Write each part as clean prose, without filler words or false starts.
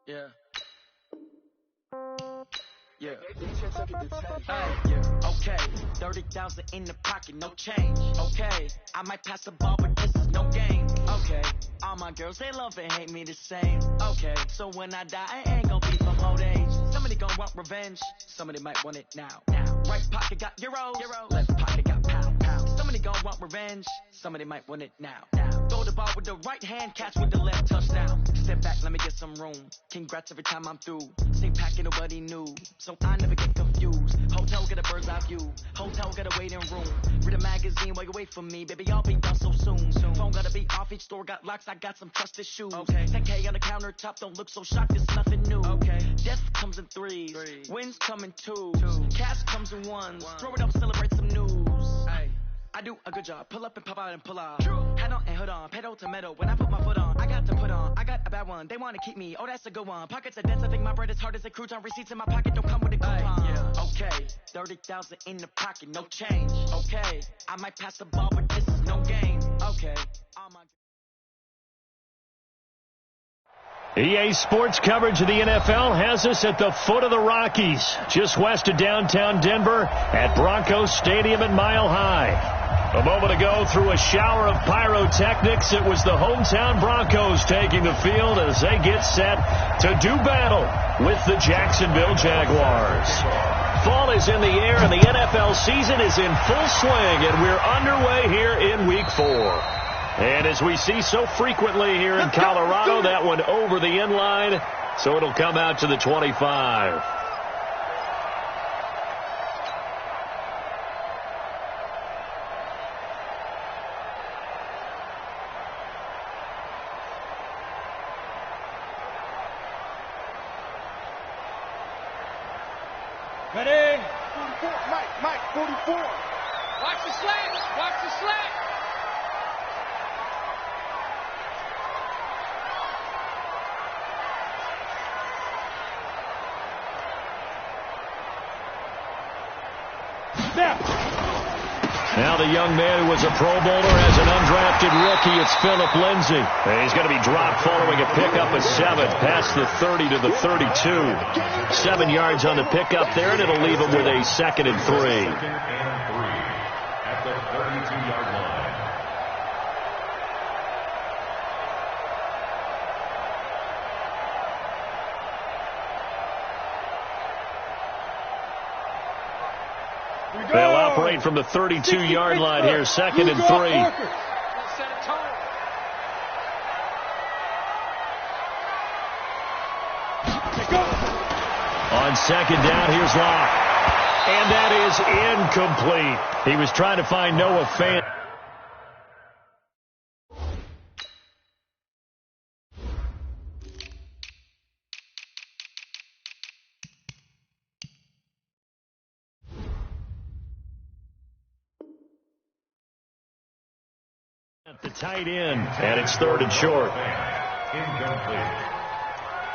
Yeah. Yeah. Yeah. Okay. 30,000 in the pocket, no change. Okay. I might pass the ball, but this is no game. Okay. All my girls, they love and hate me the same. Okay. So when I die, I ain't gonna be from old age. Somebody gonna want revenge. Somebody might want it now. Right pocket got euros. Left pocket got pound. Somebody gonna want revenge. Somebody might want it now. Throw the ball with the right hand, catch with the left, touchdown. Step back, let me get some room. Congrats every time I'm through. Same packet, nobody knew. So I never get confused. Hotel get a bird's eye view. Hotel got a waiting room. Read a magazine while you wait for me. Baby, I'll be done so soon. Phone gotta be off, each store got locks. I got some trusted shoes. Okay. 10K on the countertop, don't look so shocked, it's nothing new. Okay. Death comes in threes. Wins come in twos. Cash comes in ones. Throw it up, celebrate some news. Ay. I do a good job. Pull up and pop out and pull off. Hat on and hood on. Pedal to metal. When I put my foot on, I got to put on. I got a bad one. They want to keep me. Oh, that's a good one. Pockets are dense. I think my bread is hard as a crouton. Receipts in my pocket don't come with a coupon. Yeah. Okay. 30,000 in the pocket. No change. Okay. I might pass the ball, but this is no game. Okay. All my EA Sports coverage of the NFL has us at the foot of the Rockies, just west of downtown Denver at Broncos Stadium at Mile High. A moment ago, through a shower of pyrotechnics, it was the hometown Broncos taking the field as they get set to do battle with the Jacksonville Jaguars. Fall is in the air and the NFL season is in full swing, and we're underway here in Week 4. And as we see so frequently here in Colorado, that one over the end line, so it'll come out to the 25. Ready? 44, Mike, 44. Watch the slack, watch the slack. Now the young man who was a Pro Bowler as an undrafted rookie, it's Phillip Lindsay. And he's going to be dropped following a pickup of 7 past the 30 to the 32. 7 yards on the pickup there, and it'll leave him with a 2nd and 3. At the 32-yard line. They'll operate from the 32-yard line here, 2nd and 3. On 2nd down, here's Locke. And that is incomplete. He was trying to find Noah Fant. At the tight end, and it's 3rd and short. Incomplete.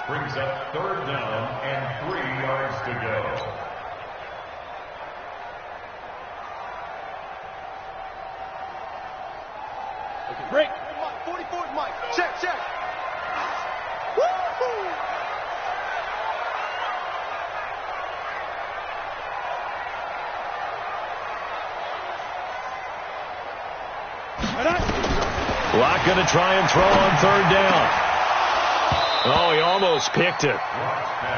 Brings up 3rd down and 3 yards to go. Break. 44, Mike. Check. Woo-hoo! Locke going to try and throw on 3rd down. Oh, he almost picked it.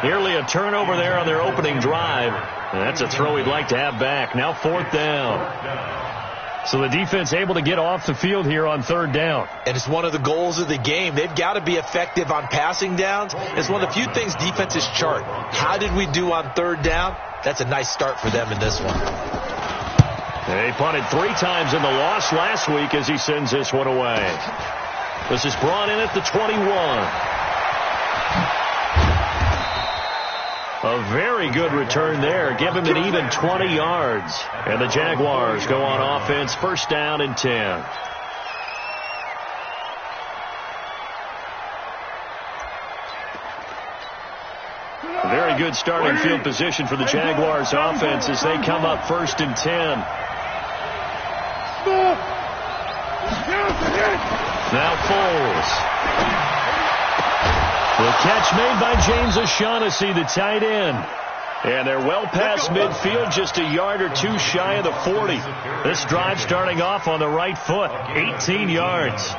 Nearly a turnover there on their opening drive. And that's a throw he'd like to have back. Now 4th down. So the defense able to get off the field here on 3rd down. And it's one of the goals of the game. They've got to be effective on passing downs. It's one of the few things defenses chart. How did we do on 3rd down? That's a nice start for them in this one. They punted 3 times in the loss last week as he sends this one away. This is brought in at the 21. A very good return there. Give him an even 20 yards. And the Jaguars go on offense, 1st down and 10. A very good starting field position for the Jaguars offense as they come up 1st and 10. Now Foles. The catch made by James O'Shaughnessy, the tight end. And they're well past midfield, just a yard or two shy of the 40. This drive starting off on the right foot, 18 yards.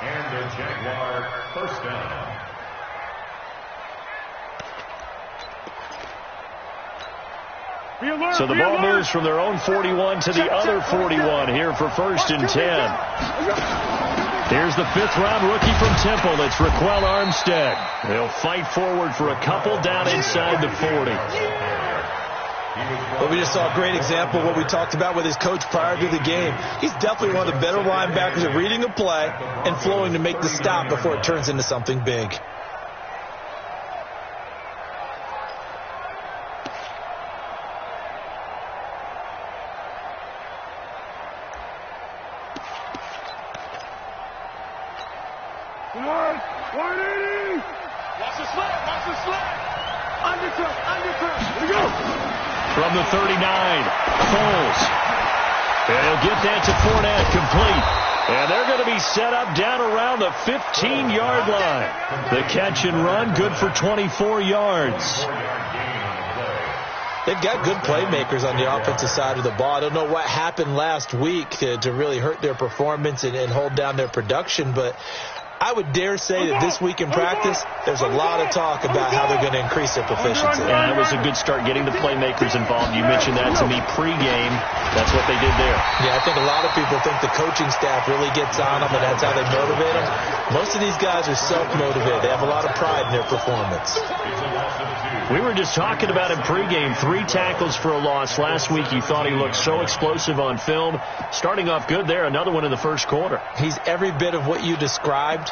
And the Jaguar first down. So the ball moves from their own 41 to the other 41 here for 1st and 10. Here's the 5th-round rookie from Temple. It's Raquel Armstead. They'll fight forward for a couple down inside the 40. Well, we just saw a great example of what we talked about with his coach prior to the game. He's definitely one of the better linebackers at reading a play and flowing to make the stop before it turns into something big. From the 39, Foles. And he'll get that to Fournette, complete. And they're going to be set up down around the 15-yard line. The catch and run, good for 24 yards. They've got good playmakers on the offensive side of the ball. I don't know what happened last week to really hurt their performance and hold down their production, but I would dare say that this week in practice, there's a lot of talk about how they're going to increase their proficiency. And it was a good start getting the playmakers involved. You mentioned that to me pregame. That's what they did there. Yeah, I think a lot of people think the coaching staff really gets on them, and that's how they motivate them. Most of these guys are self-motivated. They have a lot of pride in their performance. We were just talking about him pregame. 3 tackles for a loss. Last week you thought he looked so explosive on film. Starting off good there. Another one in the first quarter. He's every bit of what you described.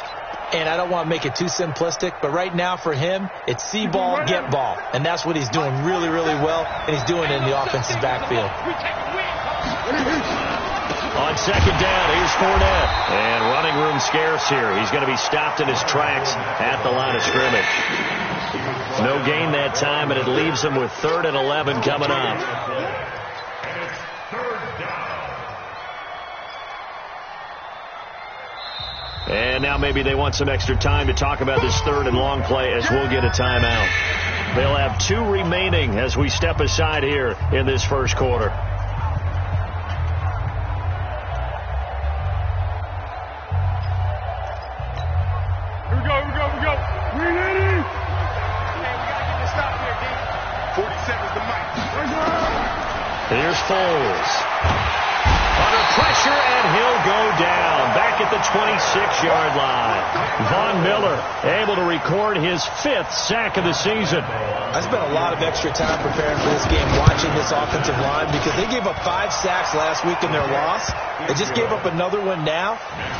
And I don't want to make it too simplistic, but right now for him, it's see ball, get ball. And that's what he's doing really, really well, and he's doing it in the offensive backfield. On 2nd down, here's Fournette. And running room scarce here. He's going to be stopped in his tracks at the line of scrimmage. No gain that time, and it leaves him with 3rd and 11 coming up. And now maybe they want some extra time to talk about this 3rd and long play as we'll get a timeout. They'll have 2 remaining as we step aside here in this first quarter. Here we go. We're ready. Hey, we got to get this stop here, D. 47's the mic. Here's Foles. Under pressure, and he'll go down. Back at the 26-yard line. Von Miller able to record his 5th sack of the season. I spent a lot of extra time preparing for this game, watching this offensive line, because they gave up 5 sacks last week in their loss. They just gave up another one now.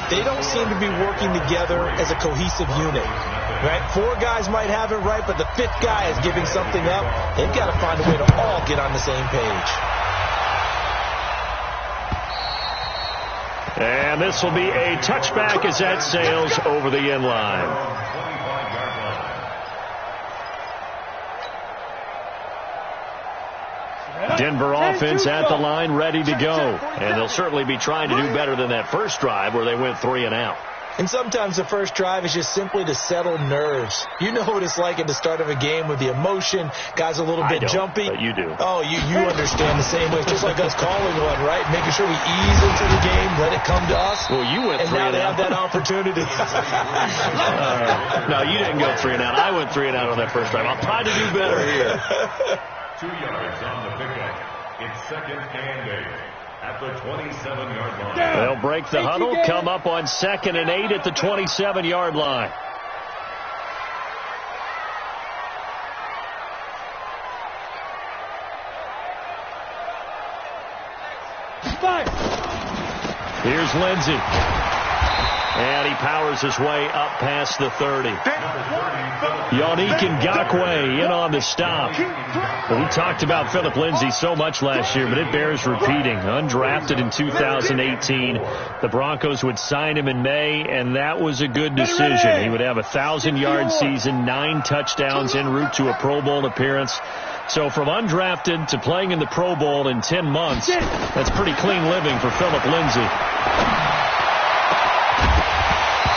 They don't seem to be working together as a cohesive unit. Right? 4 guys might have it right, but the 5th guy is giving something up. They've got to find a way to all get on the same page. And this will be a touchback as that sails over the end line. Denver offense at the line, ready to go. And they'll certainly be trying to do better than that first drive where they went 3 and out. And sometimes the first drive is just simply to settle nerves. You know what it's like at the start of a game with the emotion. Guys a little bit jumpy. But you do. Oh, you understand the same way. It's just like us calling one, right? Making sure we ease into the game, let it come to us. Well, you went 3 and out. And now they have that opportunity. No, you didn't go 3 and out. I went 3 and out on that first drive. I'll try to do better here. 2 yards on the pickup. It's 2nd and 8. At the 27-yard line. They'll break the huddle, come up on 2nd and 8 at the 27-yard line. Here's Lindsey. And he powers his way up past the 30. Yannick Ngakoue in on the stop. Well, we talked about Philip Lindsay so much last year, but it bears repeating. Undrafted in 2018. The Broncos would sign him in May, and that was a good decision. He would have a 1,000-yard season, 9 touchdowns en route to a Pro Bowl appearance. So from undrafted to playing in the Pro Bowl in 10 months, that's pretty clean living for Philip Lindsay.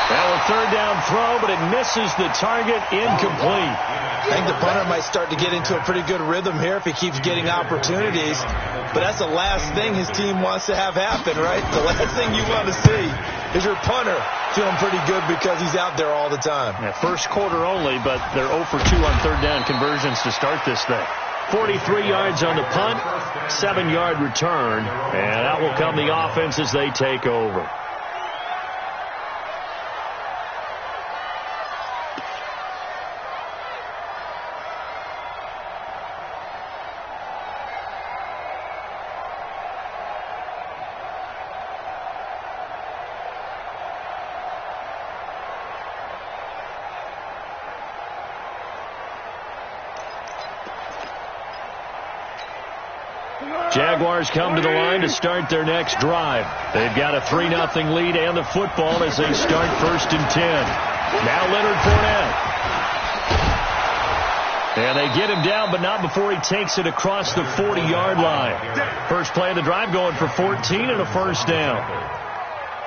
That third down throw, but it misses the target, incomplete. I think the punter might start to get into a pretty good rhythm here if he keeps getting opportunities. But that's the last thing his team wants to have happen, right? The last thing you want to see is your punter feeling pretty good because he's out there all the time. Yeah, first quarter only, but they're 0 for 2 on third down conversions to start this thing. 43 yards on the punt, 7-yard return, and out will come the offense as they take over. Jaguars come to the line to start their next drive. They've got a 3-0 lead and the football as they start 1st and 10. Now Leonard Fournette. And they get him down, but not before he takes it across the 40-yard line. First play of the drive going for 14 and a first down.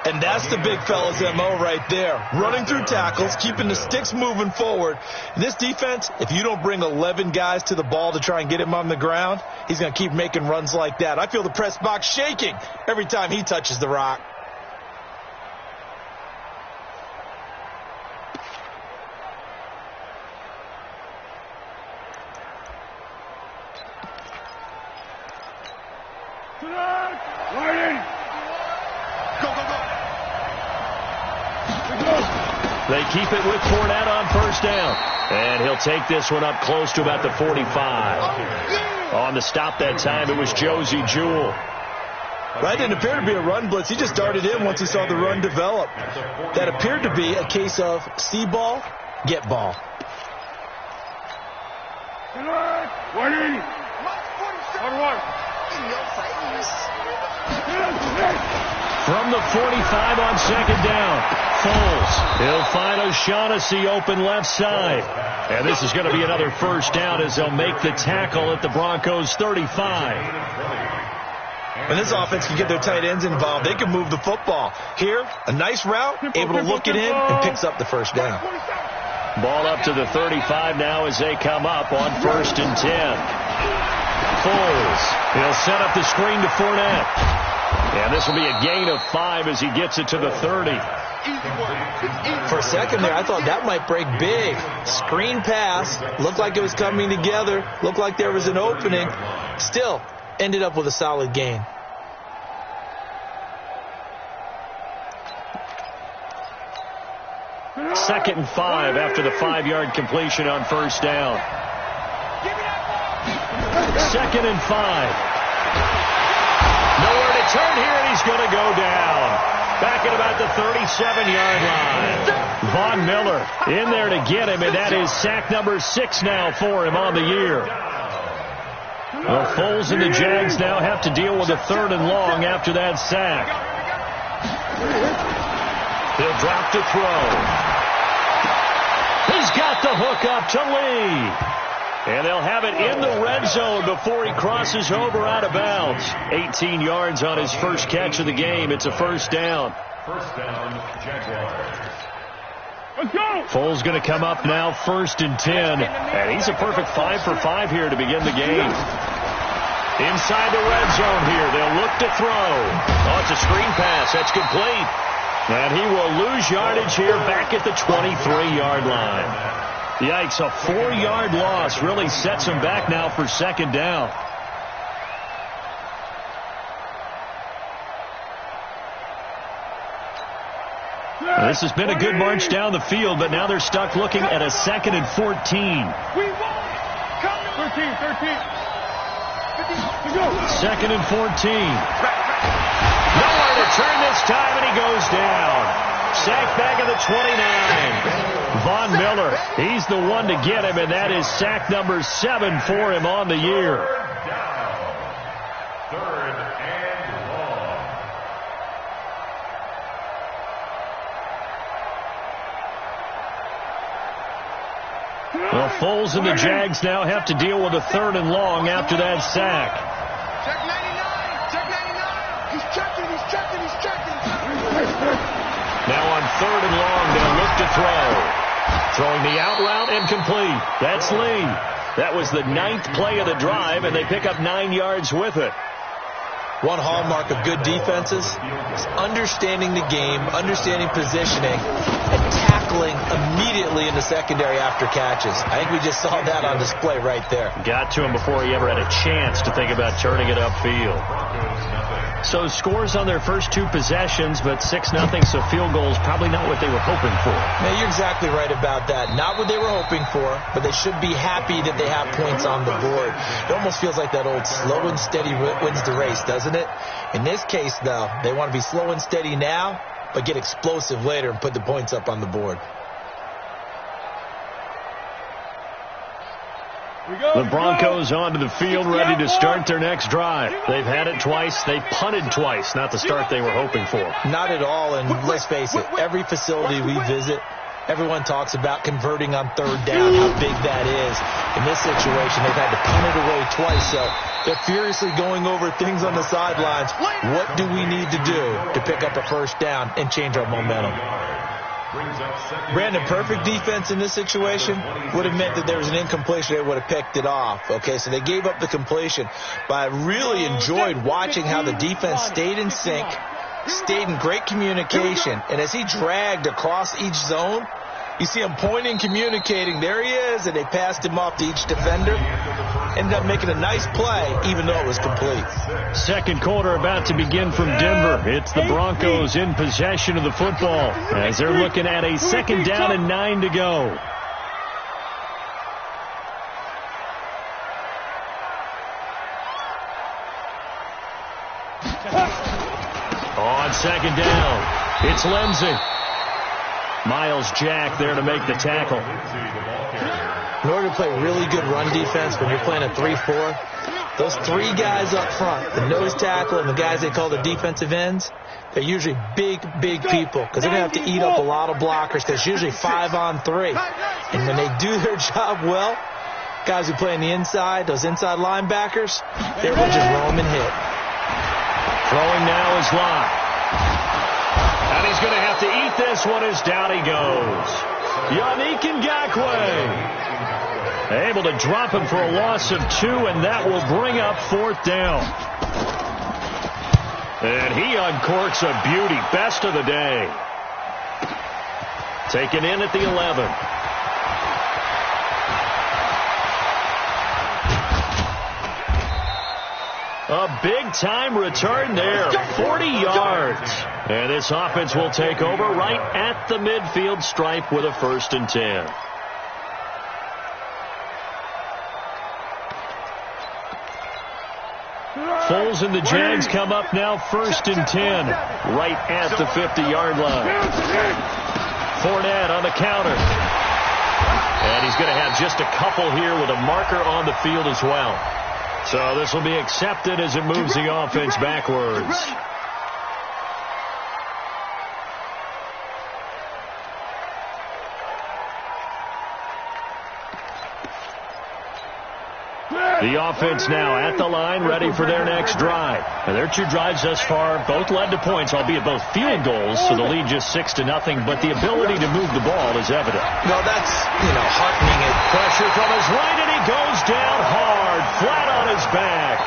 And that's the big fella's MO right there. Running through tackles, keeping the sticks moving forward. In this defense, if you don't bring 11 guys to the ball to try and get him on the ground, he's going to keep making runs like that. I feel the press box shaking every time he touches the rock. They keep it with Fournette on first down. And he'll take this one up close to about the 45. On the stop that time, it was Josie Jewell. That didn't appear to be a run blitz. He just darted in once he saw the run develop. That appeared to be a case of see ball, get ball. From the 45 on second down, Foles. He'll find O'Shaughnessy open left side. And this is going to be another first down as they'll make the tackle at the Broncos 35. When this offense can get their tight ends involved, they can move the football. Here, a nice route, able to look it in, and picks up the first down. Ball up to the 35 now as they come up on 1st and 10. Foles. He'll set up the screen to Fournette. And this will be a gain of 5 as he gets it to the 30. For a second there, I thought that might break big. Screen pass. Looked like it was coming together. Looked like there was an opening. Still, ended up with a solid gain. Second and 5 after the 5-yard completion on first down. Second and 5. Nowhere to turn here, and he's going to go down. Back at about the 37-yard line. Von Miller in there to get him, and that is sack number 6 now for him on the year. Well, Foles and the Jags now have to deal with a 3rd and long after that sack. He'll drop to throw. He's got the hook up to Lee. And they'll have it in the red zone before he crosses over out of bounds. 18 yards on his first catch of the game. It's a first down. First down, Jaguars. Let's go! Foles going to come up now 1st and 10. And he's a perfect 5 for 5 here to begin the game. Inside the red zone here. They'll look to throw. Oh, it's a screen pass. That's complete. And he will lose yardage here back at the 23-yard line. Yikes, a 4-yard loss really sets him back now for second down. This has been a good march down the field, but now they're stuck looking at a 2nd and 14. 2nd and 14. Nowhere to turn this time, and he goes down. Sacked back at the 29. Von Miller, he's the one to get him, and that is sack number 7 for him on the year. Third and long. Well, Foles and the Jags now have to deal with a 3rd and long after that sack. Check 99. Check 99. He's checking. Now on 3rd and long, they'll look to throw. Throwing the out route and complete. That's Lee. That was the 9th play of the drive, and they pick up 9 yards with it. One hallmark of good defenses is understanding the game, understanding positioning, and tackling immediately in the secondary after catches. I think we just saw that on display right there. Got to him before he ever had a chance to think about turning it upfield. So scores on their first 2 possessions, but 6-0, so field goals probably not what they were hoping for. Now, you're exactly right about that. Not what they were hoping for, but they should be happy that they have points on the board. It almost feels like that old slow and steady wins the race, doesn't it? In this case, though, they want to be slow and steady now, but get explosive later and put the points up on the board. The Broncos onto the field, ready to start their next drive. They've had it twice. They punted twice. Not the start they were hoping for. Not at all, and let's face it, every facility we visit, everyone talks about converting on 3rd down, how big that is. In this situation, they've had to punt it away twice, so they're furiously going over things on the sidelines. What do we need to do to pick up a 1st down and change our momentum? Brandon, perfect defense in this situation would have meant that there was an incompletion. They would have picked it off. Okay, so they gave up the completion. But I really enjoyed watching how the defense stayed in sync, stayed in great communication. And as he dragged across each zone, you see him pointing, communicating. There he is, and they passed him off to each defender. Ended up making a nice play, even though it was complete. Second quarter about to begin from Denver. It's the Broncos in possession of the football as they're looking at a 2nd down and 9 to go. On 2nd down, it's Lindsey. Miles Jack there to make the tackle. In order to play really good run defense when you're playing a 3-4, those 3 guys up front, the nose tackle and the guys they call the defensive ends, they're usually big people because they're going to have to eat up a lot of blockers because it's usually 5-on-3. And when they do their job well, guys who play on the inside, those inside linebackers, they're able to just roam and hit. Throwing now is Locke. And he's going to have to eat this one as down he goes. Yannick Ngakoue able to drop him for a loss of 2, and that will bring up 4th down. And he uncorks a beauty. Best of the day. Taken in at the 11. A big-time return there, 40 yards. And this offense will take over right at the midfield stripe with a 1st and 10. Foles and the Jags come up now 1st and 10, right at the 50-yard line. Fournette on the counter. And he's going to have just a couple here with a marker on the field as well. So this will be accepted as it moves the offense backwards. The offense now at the line, ready for their next drive. And their 2 drives thus far both led to points, albeit both field goals, so the lead just 6-0, but the ability to move the ball is evident. Well, that's, heartening. Pressure from his right, and he goes down hard, flat on his back.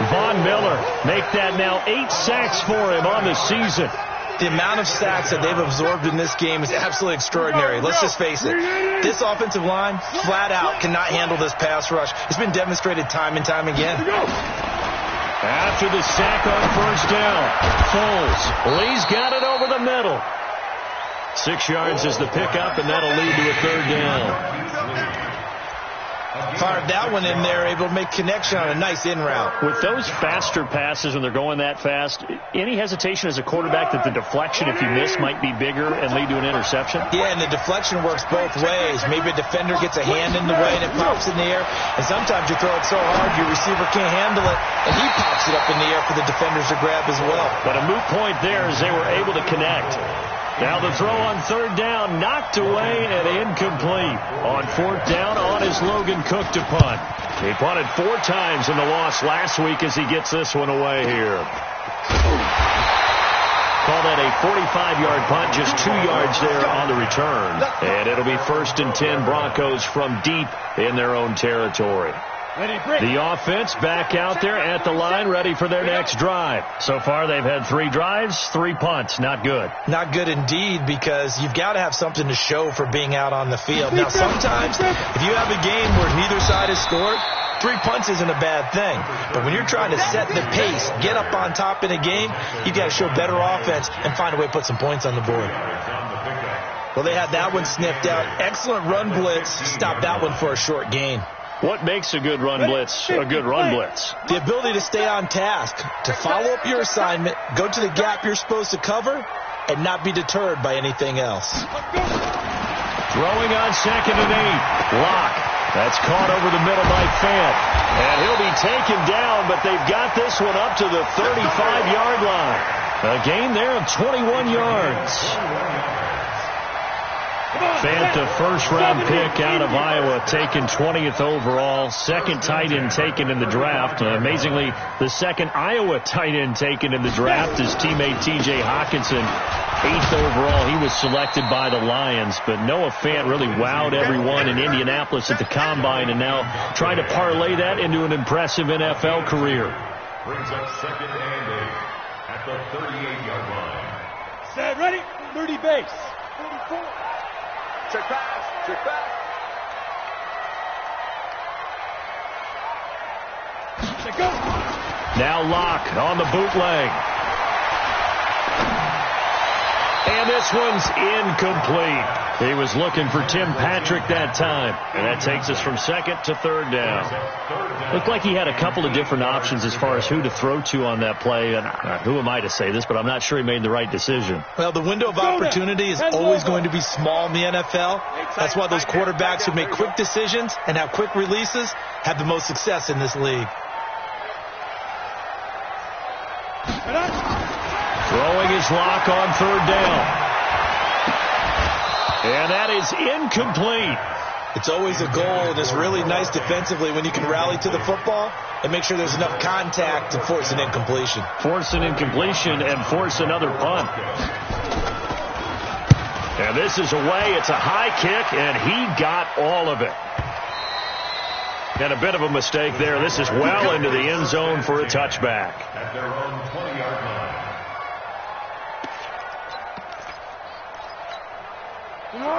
Von Miller make that now 8 sacks for him on the season. The amount of sacks that they've absorbed in this game is absolutely extraordinary. Let's just face it. This offensive line, flat out, cannot handle this pass rush. It's been demonstrated time and time again. After the sack on 1st down, Foles. Lee's got it over the middle. 6 yards is the pickup, and that'll lead to a 3rd down. Fired that one in there, able to make connection on a nice in route. With those faster passes when they're going that fast, any hesitation as a quarterback that the deflection, if you miss, might be bigger and lead to an interception? Yeah, and the deflection works both ways. Maybe a defender gets a hand in the way and it pops in the air, and sometimes you throw it so hard your receiver can't handle it, and he pops it up in the air for the defenders to grab as well. But a moot point there as they were able to connect. Now the throw on 3rd down, knocked away and incomplete. On 4th down, on is Logan Cook to punt. He punted 4 times in the loss last week as he gets this one away here. Call that a 45-yard punt, just 2 yards there on the return. And it'll be 1st and 10 Broncos from deep in their own territory. The offense back out there at the line, ready for their next drive. So far, they've had 3 drives, 3 punts. Not good. Not good indeed, because you've got to have something to show for being out on the field. Now, sometimes, if you have a game where neither side has scored, 3 punts isn't a bad thing. But when you're trying to set the pace, get up on top in a game, you've got to show better offense and find a way to put some points on the board. Well, they had that one sniffed out. Excellent run blitz. Stopped that one for a short gain. What makes a good run blitz a good run blitz? The ability to stay on task, to follow up your assignment, go to the gap you're supposed to cover, and not be deterred by anything else. Throwing on 2nd and 8. Lock. That's caught over the middle by Fant. And he'll be taken down, but they've got this one up to the 35-yard line. A gain there of 21 yards. Fant, the first-round pick out of Iowa, taken 20th overall, 2nd tight end taken in the draft. Amazingly, the 2nd Iowa tight end taken in the draft is teammate T.J. Hawkinson. 8th overall, he was selected by the Lions. But Noah Fant really wowed everyone in Indianapolis at the Combine, and now trying to parlay that into an impressive NFL career. Brings up 2nd and 8 at the 38-yard line. Set, ready, 30 base. 44. Check pass, check back. Check go. Now Locke on the bootleg. And this one's incomplete. He was looking for Tim Patrick that time. And that takes us from 2nd to 3rd down. Looked like he had a couple of different options as far as who to throw to on that play. And who am I to say this, but I'm not sure he made the right decision. Well, the window of opportunity is always going to be small in the NFL. That's why those quarterbacks who make quick decisions and have quick releases have the most success in this league. Throwing his Lock on 3rd down. And that is incomplete. It's always a goal, and it's really nice defensively when you can rally to the football and make sure there's enough contact to force an incompletion. Force an incompletion and force another punt. And this is away. It's a high kick, and he got all of it. And a bit of a mistake there. This is well into the end zone for a touchback. At their own 20-yard line.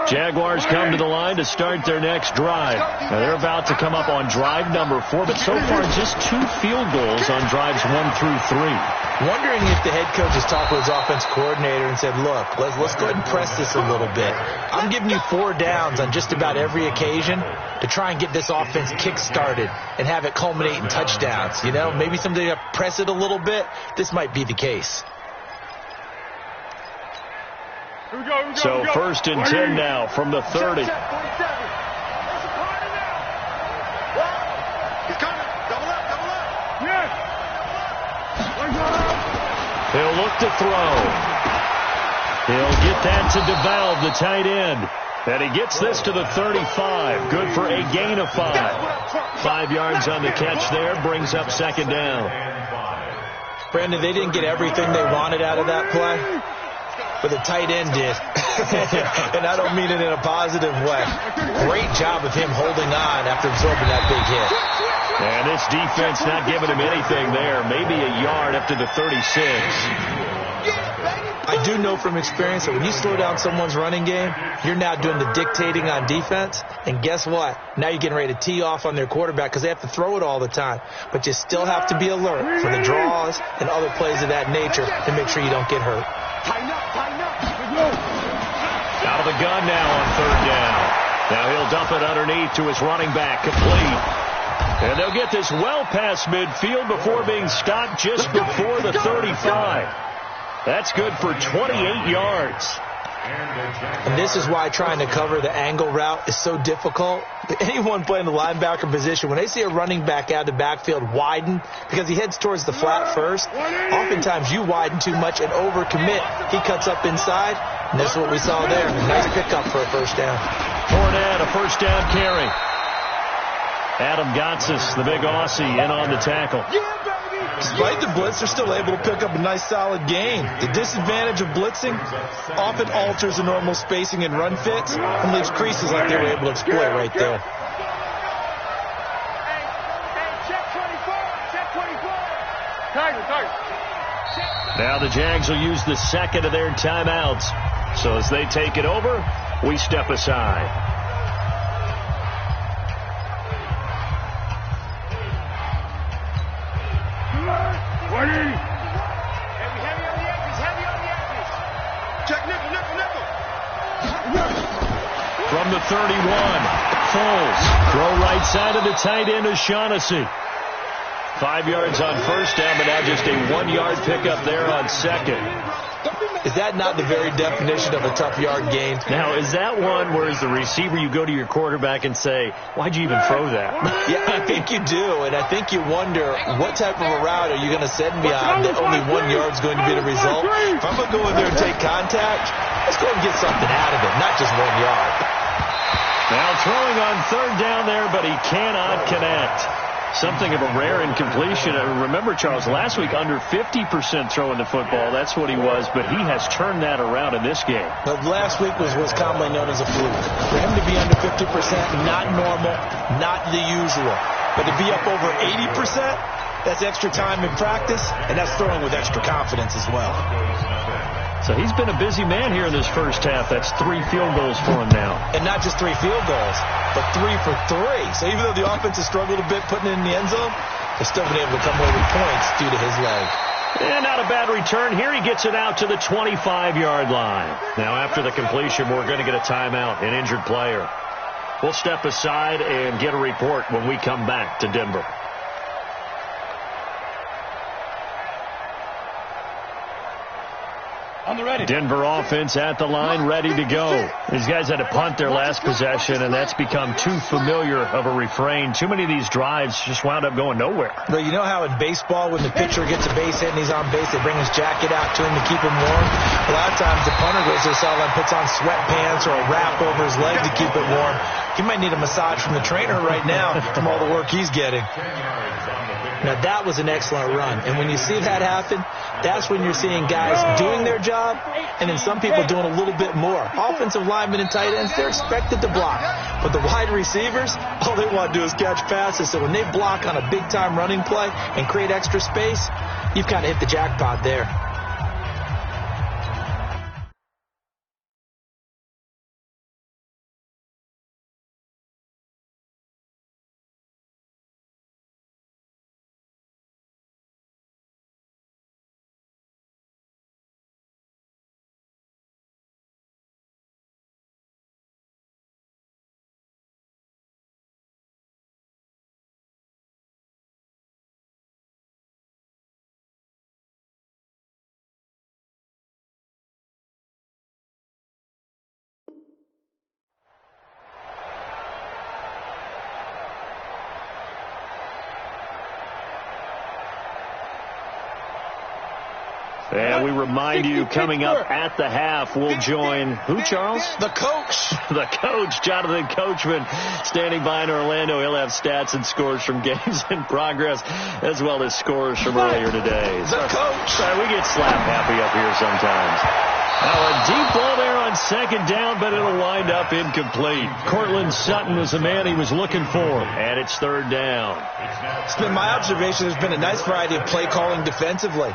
Jaguars come to the line to start their next drive. Now they're about to come up on drive number 4, but so far just 2 field goals on drives 1 through 3. Wondering if the head coach has talked with his offense coordinator and said, look, let's go ahead and press this a little bit. I'm giving you 4 downs on just about every occasion to try and get this offense kick-started and have it culminate in touchdowns. You know, maybe somebody to press it a little bit. This might be the case. Here we go, So 1st and 10 now from the 30. He's coming. Double up. Yes. He'll look to throw. He'll get that to DeValve, the tight end. And he gets this to the 35. Good for a gain of 5. 5 yards on the catch there. Brings up 2nd down. Brandon, they didn't get everything they wanted out of that play, but the tight end did. And I don't mean it in a positive way. Great job of him holding on after absorbing that big hit. And this defense not giving him anything there. Maybe a yard up to the 36. I do know from experience that when you slow down someone's running game, you're now doing the dictating on defense. And guess what? Now you're getting ready to tee off on their quarterback because they have to throw it all the time. But you still have to be alert for the draws and other plays of that nature to make sure you don't get hurt. Out of the gun now on 3rd down. Now he'll dump it underneath to his running back, complete. And they'll get this well past midfield before being stopped just before the 35. That's good for 28 yards. And this is why trying to cover the angle route is so difficult. Anyone playing the linebacker position, when they see a running back out of the backfield widen, because he heads towards the flat first, oftentimes you widen too much and overcommit. He cuts up inside, and this is what we saw there. Nice pickup for a 1st down. Fournette, a 1st down carry. Adam Gotsis, the big Aussie, in on the tackle. Despite the blitz, they're still able to pick up a nice solid gain. The disadvantage of blitzing often alters the normal spacing and run fits and leaves creases like they were able to exploit right there. Now the Jags will use the second of their timeouts. So as they take it over, we step aside. Heavy on the edges, heavy on the edges. Check nickel. From the 31, Foles. Throw right side of the tight end, O'Shaughnessy. 5 yards on first down, but now just a 1-yard pickup there on second. Is that not the very definition of a tough yard gain? Now, is that one where as the receiver you go to your quarterback and say, why'd you even throw that? Yeah, I think you do, and I think you wonder what type of a route are you going to send me on that only 1 yard's going to be the result. If I'm going to go in there and take contact, let's go and get something out of it, not just 1 yard. Now throwing on third down there, but he cannot connect. Something of a rare incompletion. Remember, Charles, last week under 50% throwing the football. That's what he was, but he has turned that around in this game. But last week was what's commonly known as a fluke. For him to be under 50%, not normal, not the usual. But to be up over 80%, that's extra time in practice, and that's throwing with extra confidence as well. So he's been a busy man here in this first half. That's 3 field goals for him now. And not just 3 field goals, but 3 for 3. So even though the offense has struggled a bit putting it in the end zone, they've still been able to come away with points due to his leg. And not a bad return here. He gets it out to the 25-yard line. Now after the completion, we're going to get a timeout, an injured player. We'll step aside and get a report when we come back to Denver. On the ready. Denver offense at the line, ready to go. These guys had to punt their last possession, and that's become too familiar of a refrain. Too many of these drives just wound up going nowhere. But you know how in baseball, when the pitcher gets a base hit and he's on base, they bring his jacket out to him to keep him warm? A lot of times the punter goes to the sideline, puts on sweatpants or a wrap over his leg to keep it warm. He might need a massage from the trainer right now from all the work he's getting. Now, that was an excellent run. And when you see that happen, that's when you're seeing guys doing their job and then some people doing a little bit more. Offensive linemen and tight ends, they're expected to block. But the wide receivers, all they want to do is catch passes. So when they block on a big-time running play and create extra space, you've kind of hit the jackpot there. And we remind you, coming up at the half, we'll join who, Charles? The coach. The coach, Jonathan Coachman, standing by in Orlando. He'll have stats and scores from games in progress, as well as scores from earlier today. The coach. Sorry, we get slap happy up here sometimes. Now a deep ball there on second down, but it'll wind up incomplete. Cortland Sutton was the man he was looking for, and it's third down. It's been my observation there's been a nice variety of play calling defensively.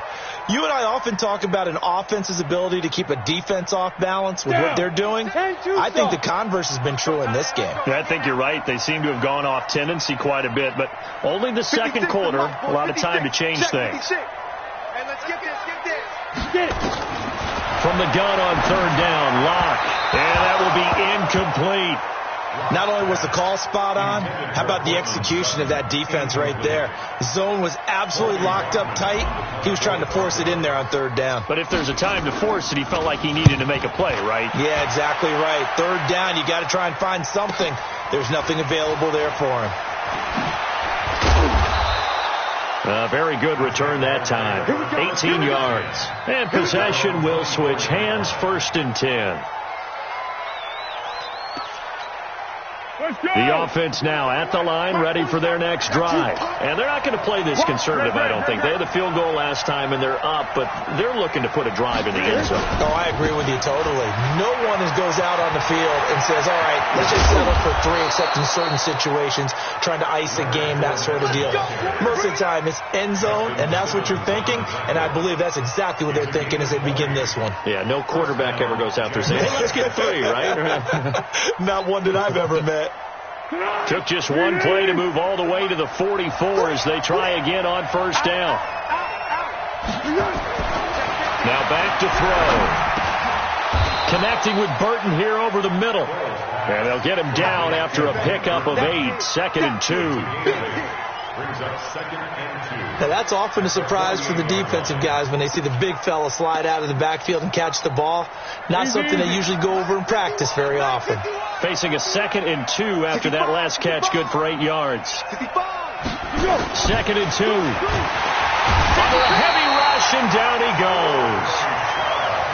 You and I often talk about an offense's ability to keep a defense off balance with what they're doing. I think the converse has been true in this game. Yeah, I think you're right. They seem to have gone off tendency quite a bit, but only the second quarter, a lot of time to change things. Hey, let's get this. From the gun on third down, Locke, and that will be incomplete. Not only was the call spot on, how about the execution of that defense right there? The zone was absolutely locked up tight. He was trying to force it in there on third down. But if there's a time to force it, he felt like he needed to make a play, right? Yeah, exactly right. Third down, you got to try and find something. There's nothing available there for him. A very good return that time. 18 yards. And possession will switch hands, 1st and 10. The offense now at the line, ready for their next drive. And they're not going to play this conservative, I don't think. They had the field goal last time, and they're up, but they're looking to put a drive in the end zone. Oh, I agree with you totally. No one goes out on the field and says, all right, let's just settle for 3, except in certain situations, trying to ice a game, that sort of deal. Most of the time, it's end zone, and that's what you're thinking, and I believe that's exactly what they're thinking as they begin this one. Yeah, no quarterback ever goes out there saying, hey, let's get 3, right? Not one that I've ever met. Took just one play to move all the way to the 44 as they try again on first down. Now back to throw. Connecting with Burton here over the middle. And they'll get him down after a pickup of 8, 2nd and 2. Now that's often a surprise for the defensive guys when they see the big fella slide out of the backfield and catch the ball. Not something they usually go over in practice very often. Facing a 2nd and 2 after that last catch, good for 8 yards. 2nd and 2. Under a heavy rush, and down he goes.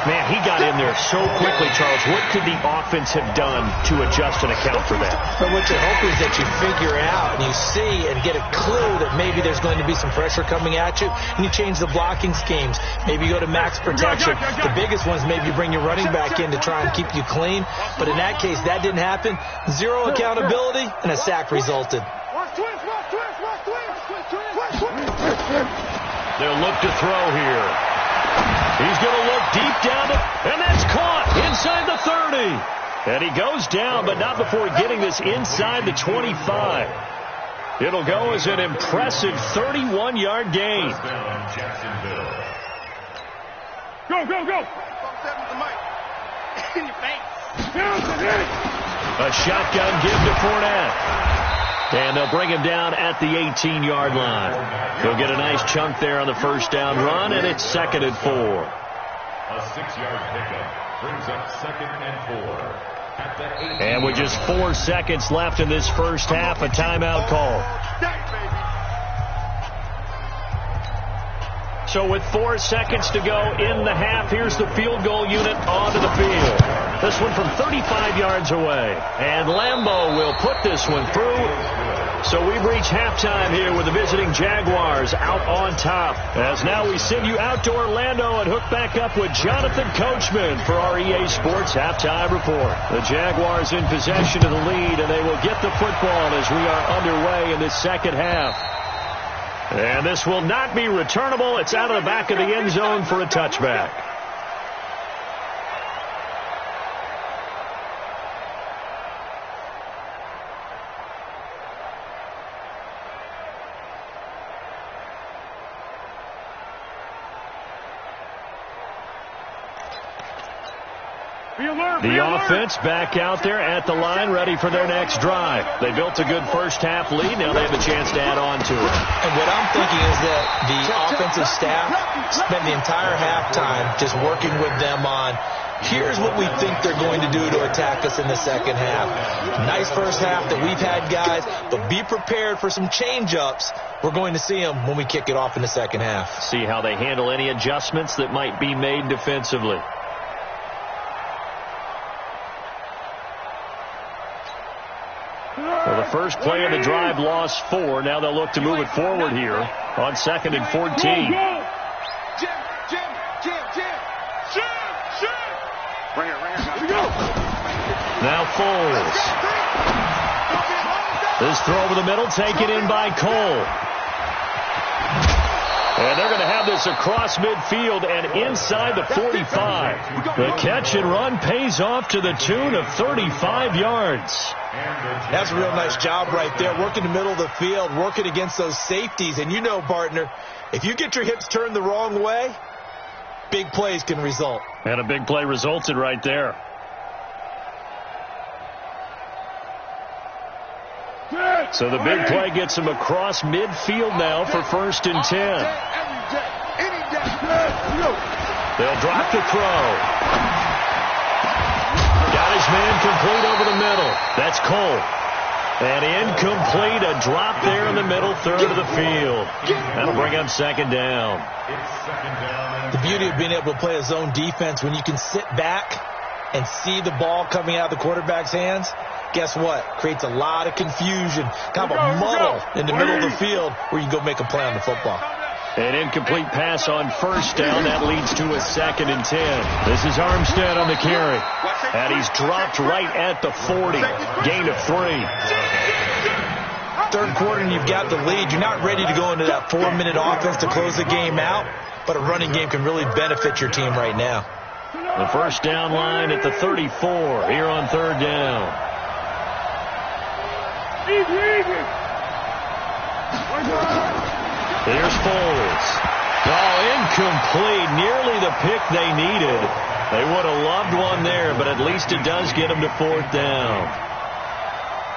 Man, he got in there so quickly, Charles. What could the offense have done to adjust and account for that? But what you're hoping is that you figure out and you see and get a clue that maybe there's going to be some pressure coming at you, and you change the blocking schemes. Maybe you go to max protection. The biggest ones, maybe you bring your running back in to try and keep you clean. But in that case, that didn't happen. 0 accountability, and a sack resulted. They'll look to throw here. He's going to look deep down, and that's caught inside the 30. And he goes down, but not before getting this inside the 25. It'll go as an impressive 31-yard gain. Go. A shotgun give to Fournette. And they'll bring him down at the 18-yard line. He'll get a nice chunk there on the first down run, and it's 2nd and 4. A 6-yard pickup brings up 2nd and 4. At the 18. And with just 4 seconds left in this first half, a timeout call. So with 4 seconds to go in the half, here's the field goal unit onto the field. This one from 35 yards away. And Lambeau will put this one through. So we've reached halftime here with the visiting Jaguars out on top. As now we send you out to Orlando and hook back up with Jonathan Coachman for our EA Sports Halftime Report. The Jaguars in possession of the lead, and they will get the football as we are underway in this second half. And this will not be returnable. It's out of the back of the end zone for a touchback. The offense back out there at the line, ready for their next drive. They built a good first half lead. Now they have a chance to add on to it. And what I'm thinking is that the offensive staff spent the entire halftime just working with them on, here's what we think they're going to do to attack us in the second half. Nice first half that we've had, guys, but be prepared for some change-ups. We're going to see them when we kick it off in the second half. See how they handle any adjustments that might be made defensively. Well, the first play of the drive lost 4. Now they'll look to move it forward here on 2nd and 14. Jim. Bring it. Now Foles. This throw over the middle taken in by Cole. And they're going to have this across midfield and inside the 45. The catch and run pays off to the tune of 35 yards. That's a real nice job right there, working the middle of the field, working against those safeties. And you know, partner, if you get your hips turned the wrong way, big plays can result. And a big play resulted right there. So the big play gets him across midfield now for 1st and 10. They'll drop the throw. Got his man complete over the middle. That's Cole. And incomplete, a drop there in the middle third of the field. That'll bring up 2nd down. The beauty of being able to play a zone defense when you can sit back and see the ball coming out of the quarterback's hands, guess what? Creates a lot of confusion, kind of a muddle in the middle of the field where you go make a play on the football. An incomplete pass on first down. That leads to a 2nd and 10. This is Armstead on the carry. And he's dropped right at the 40. Gain of 3. Third quarter and you've got the lead. You're not ready to go into that 4-minute offense to close the game out, but a running game can really benefit your team right now. The first down line at the 34 here on 3rd down. Here's Foles. Oh, incomplete. Nearly the pick they needed. They would have loved one there, but at least it does get them to 4th down.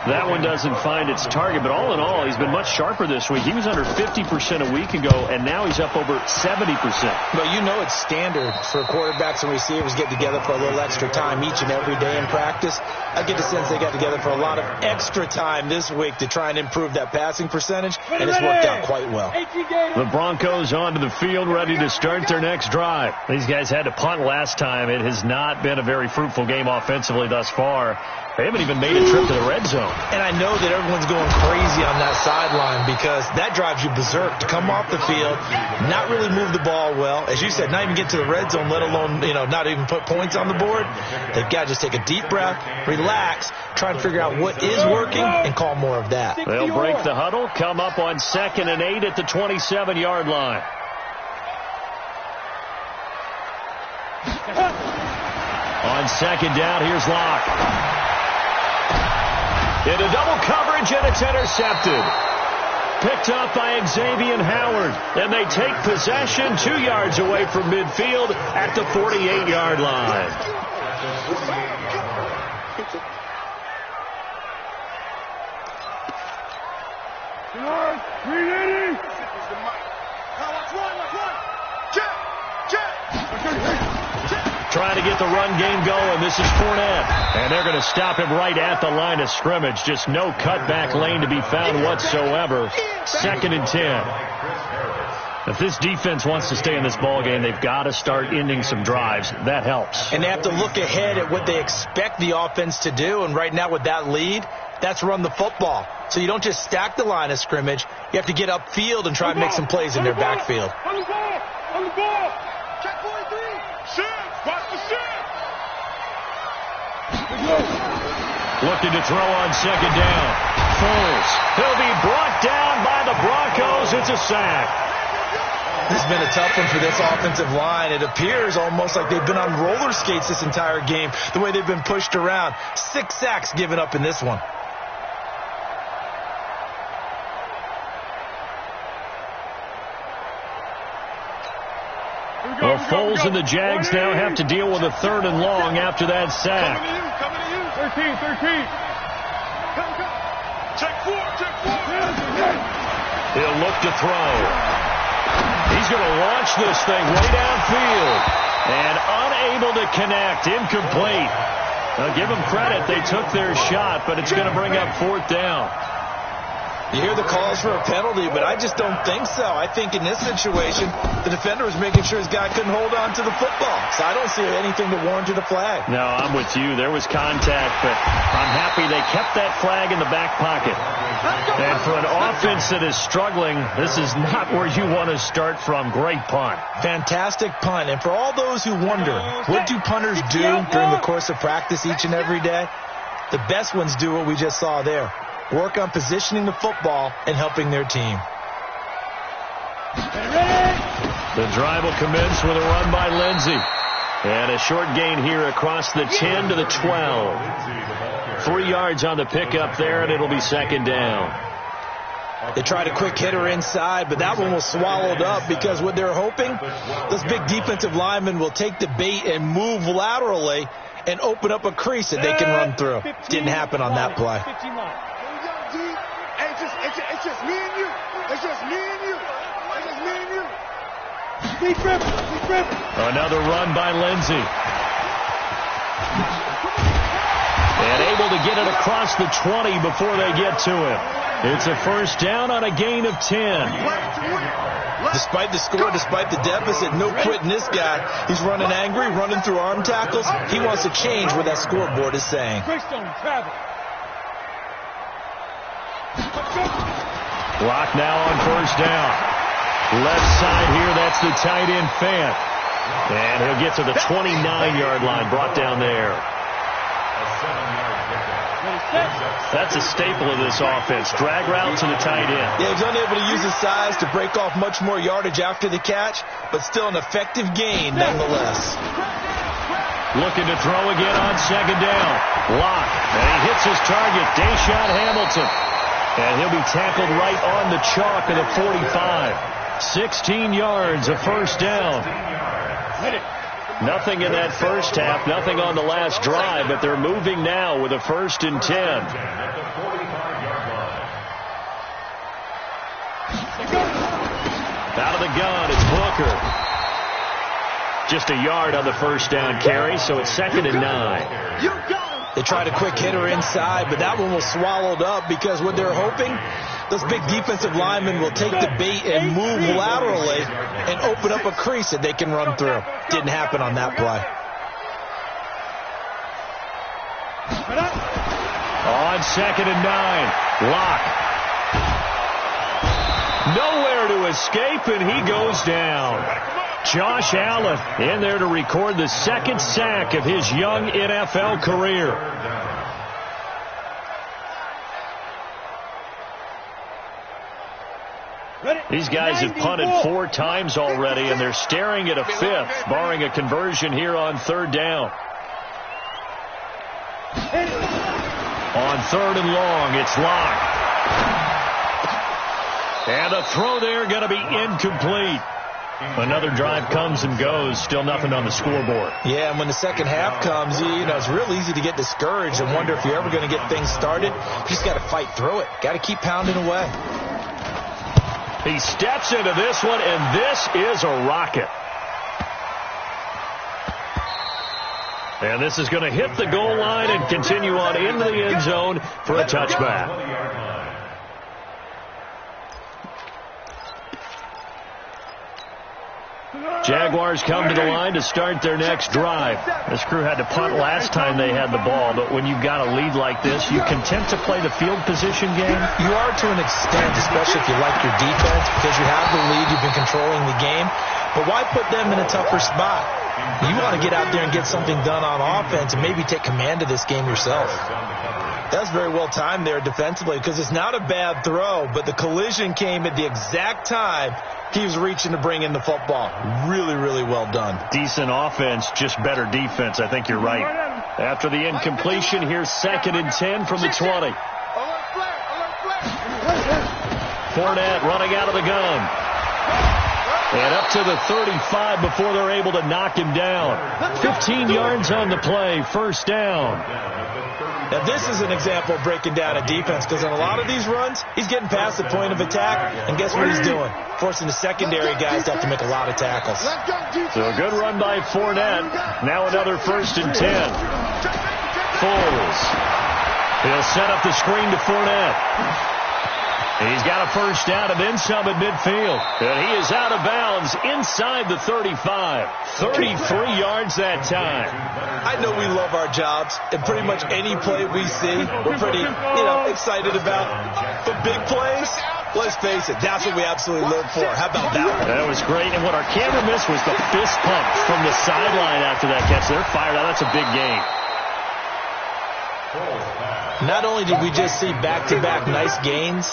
That one doesn't find its target, but all in all, he's been much sharper this week. He was under 50% a week ago, and now he's up over 70%. But you know it's standard for quarterbacks and receivers get together for a little extra time each and every day in practice. I get the sense they got together for a lot of extra time this week to try and improve that passing percentage, and it's worked out quite well. The Broncos onto the field, ready to start their next drive. These guys had to punt last time. It has not been a very fruitful game offensively thus far. They haven't even made a trip to the red zone. And I know that everyone's going crazy on that sideline because that drives you berserk to come off the field, not really move the ball well. As you said, not even get to the red zone, let alone, not even put points on the board. They've got to just take a deep breath, relax, try and figure out what is working, and call more of that. They'll break the huddle, come up on 2nd and 8 at the 27-yard line. On 2nd down, here's Locke. Into double coverage, and it's intercepted. Picked up by Xavier Howard. And they take possession 2 yards away from midfield at the 48-yard line. Trying to get the run game going. This is Fournette. And they're going to stop him right at the line of scrimmage. Just no cutback lane to be found whatsoever. 2nd and 10. If this defense wants to stay in this ball game, they've got to start ending some drives. That helps. And they have to look ahead at what they expect the offense to do. And right now with that lead, that's run the football. So you don't just stack the line of scrimmage. You have to get upfield and try and make some plays in their backfield. On the ball! On the ball! Check 43! Shift! Watch the shift! Looking to throw on 2nd down. Foles. He'll be brought down by the Broncos. It's a sack. This has been a tough one for this offensive line. It appears almost like they've been on roller skates this entire game, the way they've been pushed around. 6 sacks given up in this one. Well, Foles and the Jags now have to deal with a 3rd and long after that sack. Coming to you. 13. Come. Check 4. He'll look to throw. He's going to launch this thing way downfield. And unable to connect. Incomplete. Now, give them credit. They took their shot, but it's going to bring up 4th down. You hear the calls for a penalty, but I just don't think so. I think in this situation, the defender was making sure his guy couldn't hold on to the football. So I don't see anything that warranted a flag. No, I'm with you. There was contact, but I'm happy they kept that flag in the back pocket. And for an offense that is struggling, this is not where you want to start from. Great punt. Fantastic punt. And for all those who wonder, what do punters do during the course of practice each and every day? The best ones do what we just saw there. Work on positioning the football and helping their team. The drive will commence with a run by Lindsey. And a short gain here across the 10 to the 12. 3 yards on the pickup there, and it'll be 2nd down. They tried a quick hitter inside, but that one was swallowed up because what they're hoping, this big defensive lineman will take the bait and move laterally and open up a crease that they can run through. Didn't happen on that play. It's just me and you. It's just me and you. It's just me and you. Another run by Lindsey. And able to get it across the 20 before they get to him. It's a first down on a gain of 10. Despite the score, despite the deficit, no quitting this guy. He's running angry, running through arm tackles. He wants to change what that scoreboard is saying. Clock now on first down. Left side here, that's the tight end, Fant. And he'll get to the 29-yard line, brought down there. That's a staple of this offense. Drag route to the tight end. Yeah, he's unable to use his size to break off much more yardage after the catch, but still an effective gain nonetheless. Looking to throw again on second down. Lock. And he hits his target, Deshaun Hamilton. And he'll be tackled right on the chalk of the 45. 16 yards, a first down. Nothing in that first half, nothing on the last drive, but they're moving now with a 1st and 10. Out of the gun, it's Booker. Just a yard on the first down carry, so it's 2nd and 9. They tried a quick hitter inside, but that one was swallowed up because what they're hoping, those big defensive linemen will take the bait and move laterally and open up a crease that they can run through. Didn't happen on that play. On 2nd and 9, Lock. Nowhere to escape, and he goes down. Josh Allen in there to record the 2nd sack of his young NFL career. These guys have punted 4 times already, and they're staring at a 5th, barring a conversion here on 3rd down. On 3rd and long, it's Lock. And a throw there going to be incomplete. Another drive comes and goes. Still nothing on the scoreboard. Yeah, and when the second half comes, you know, it's real easy to get discouraged and wonder if you're ever going to get things started. You just got to fight through it. Got to keep pounding away. He steps into this one, and this is a rocket. And this is going to hit the goal line and continue on into the end zone for a touchback. Jaguars come to the line to start their next drive. This crew had to punt last time they had the ball, but when you've got a lead like this, you content to play the field position game? You are to an extent, especially if you like your defense, because you have the lead, you've been controlling the game. But why put them in a tougher spot? You want to get out there and get something done on offense and maybe take command of this game yourself. That's very well timed there defensively because it's not a bad throw, but the collision came at the exact time he was reaching to bring in the football. Really, really well done. Decent offense, just better defense. I think you're right. After the incompletion, here's 2nd and 10 from the 20. Fournette running out of the gun. And up to the 35 before they're able to knock him down. 15 yards on the play, first down. Now, this is an example of breaking down a defense because in a lot of these runs, he's getting past the point of attack, and guess what he's doing? Forcing the secondary guys to have to make a lot of tackles. So a good run by Fournette. Now another 1st and 10. Foles. He'll set up the screen to Fournette. He's got a first down and then some at midfield. And he is out of bounds inside the 35. 33 yards that time. I know we love our jobs, and pretty much any play we see, we're pretty, excited about. But big plays, let's face it, that's what we absolutely live for. How about that one? That was great. And what our camera missed was the fist pump from the sideline after that catch. They're fired out. That's a big game. Not only did we just see back-to-back nice gains,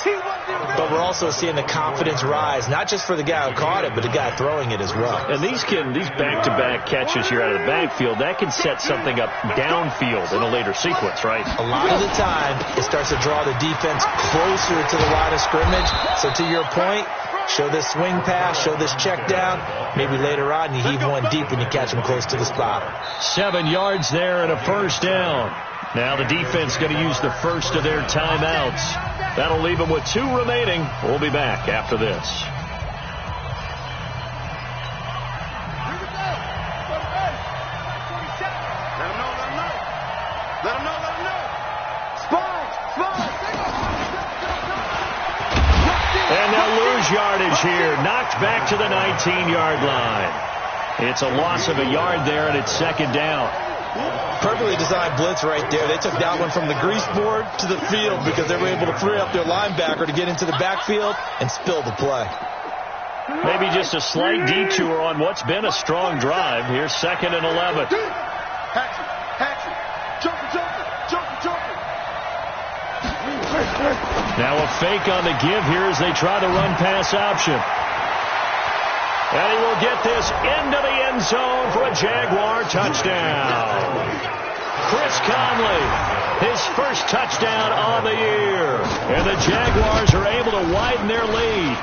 but we're also seeing the confidence rise, not just for the guy who caught it, but the guy throwing it as well. And these back-to-back catches here out of the backfield, that can set something up downfield in a later sequence, right? A lot of the time, it starts to draw the defense closer to the line of scrimmage. So to your point, show this swing pass, show this check down. Maybe later on you heave one deep when you catch them close to the spot. 7 yards there and a first down. Now the defense going to use the first of their timeouts. That'll leave them with 2 remaining. We'll be back after this. Let him know. Spy. lose yardage here. Knocked back to the 19-yard line. It's a loss of a yard there, and it's second down. Perfectly designed blitz right there. They took that one from the grease board to the field because they were able to free up their linebacker to get into the backfield and spill the play. Maybe just a slight detour on what's been a strong drive. Here's 2nd and 11. Now a fake on the give here as they try the run-pass option. And he will get this into the end zone for a Jaguar touchdown. Chris Conley, his first touchdown on the year. And the Jaguars are able to widen their lead.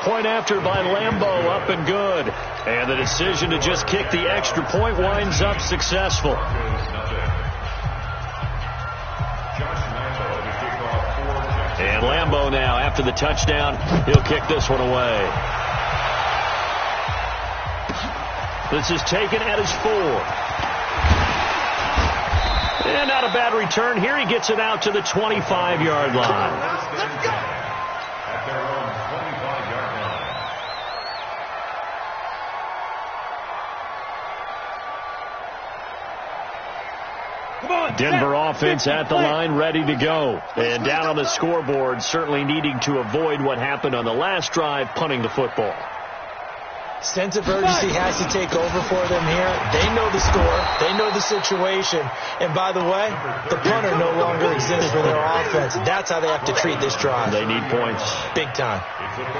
Point after by Lambeau, up and good. And the decision to just kick the extra point winds up successful. And Lambeau now, after the touchdown, he'll kick this one away. This is taken at his 4. And not a bad return here. He gets it out to the 25-yard line. Let's go. At their own 25-yard line. Denver offense at the line, ready to go. And down on the scoreboard, certainly needing to avoid what happened on the last drive, punting the football. Sense of urgency has to take over for them here. They know the score. They know the situation. And by the way, the punter no longer exists for their offense. That's how they have to treat this drive. They need points. Big time.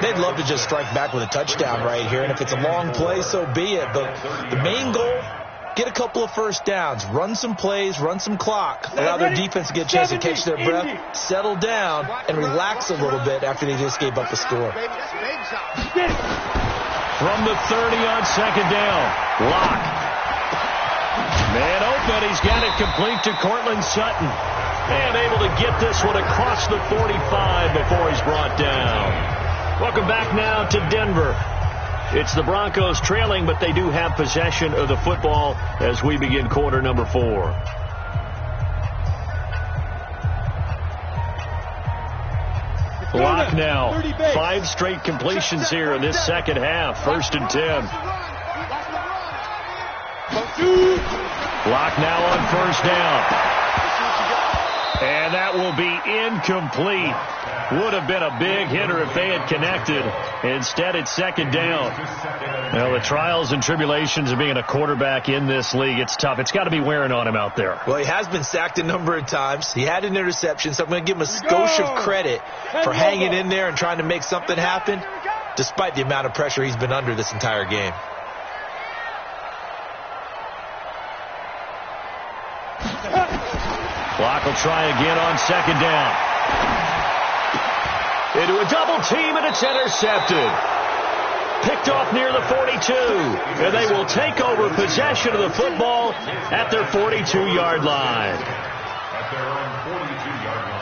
They'd love to just strike back with a touchdown right here. And if it's a long play, so be it. But the main goal, get a couple of first downs. Run some plays, run some clock. Allow their defense to get a chance to catch their breath, settle down, and relax a little bit after they just gave up a score. From the 30 on second down. Lock. Man open. He's got it complete to Cortland Sutton. And able to get this one across the 45 before he's brought down. Welcome back now to Denver. It's the Broncos trailing, but they do have possession of the football as we begin quarter number 4. Lock now. 5 straight completions here in this second half. 1st and 10. Lock now on 1st down. And that will be incomplete. Would have been a big hitter if they had connected. Instead, it's 2nd down. Well, the trials and tribulations of being a quarterback in this league, it's tough. It's got to be wearing on him out there. Well, he has been sacked a number of times. He had an interception, so I'm going to give him a skosh of credit for hanging in there and trying to make something happen, despite the amount of pressure he's been under this entire game. Clock will try again on 2nd down. Into a double team, and it's intercepted. Picked off near the 42. And they will take over possession of the football at their 42-yard line. At their own 42-yard line.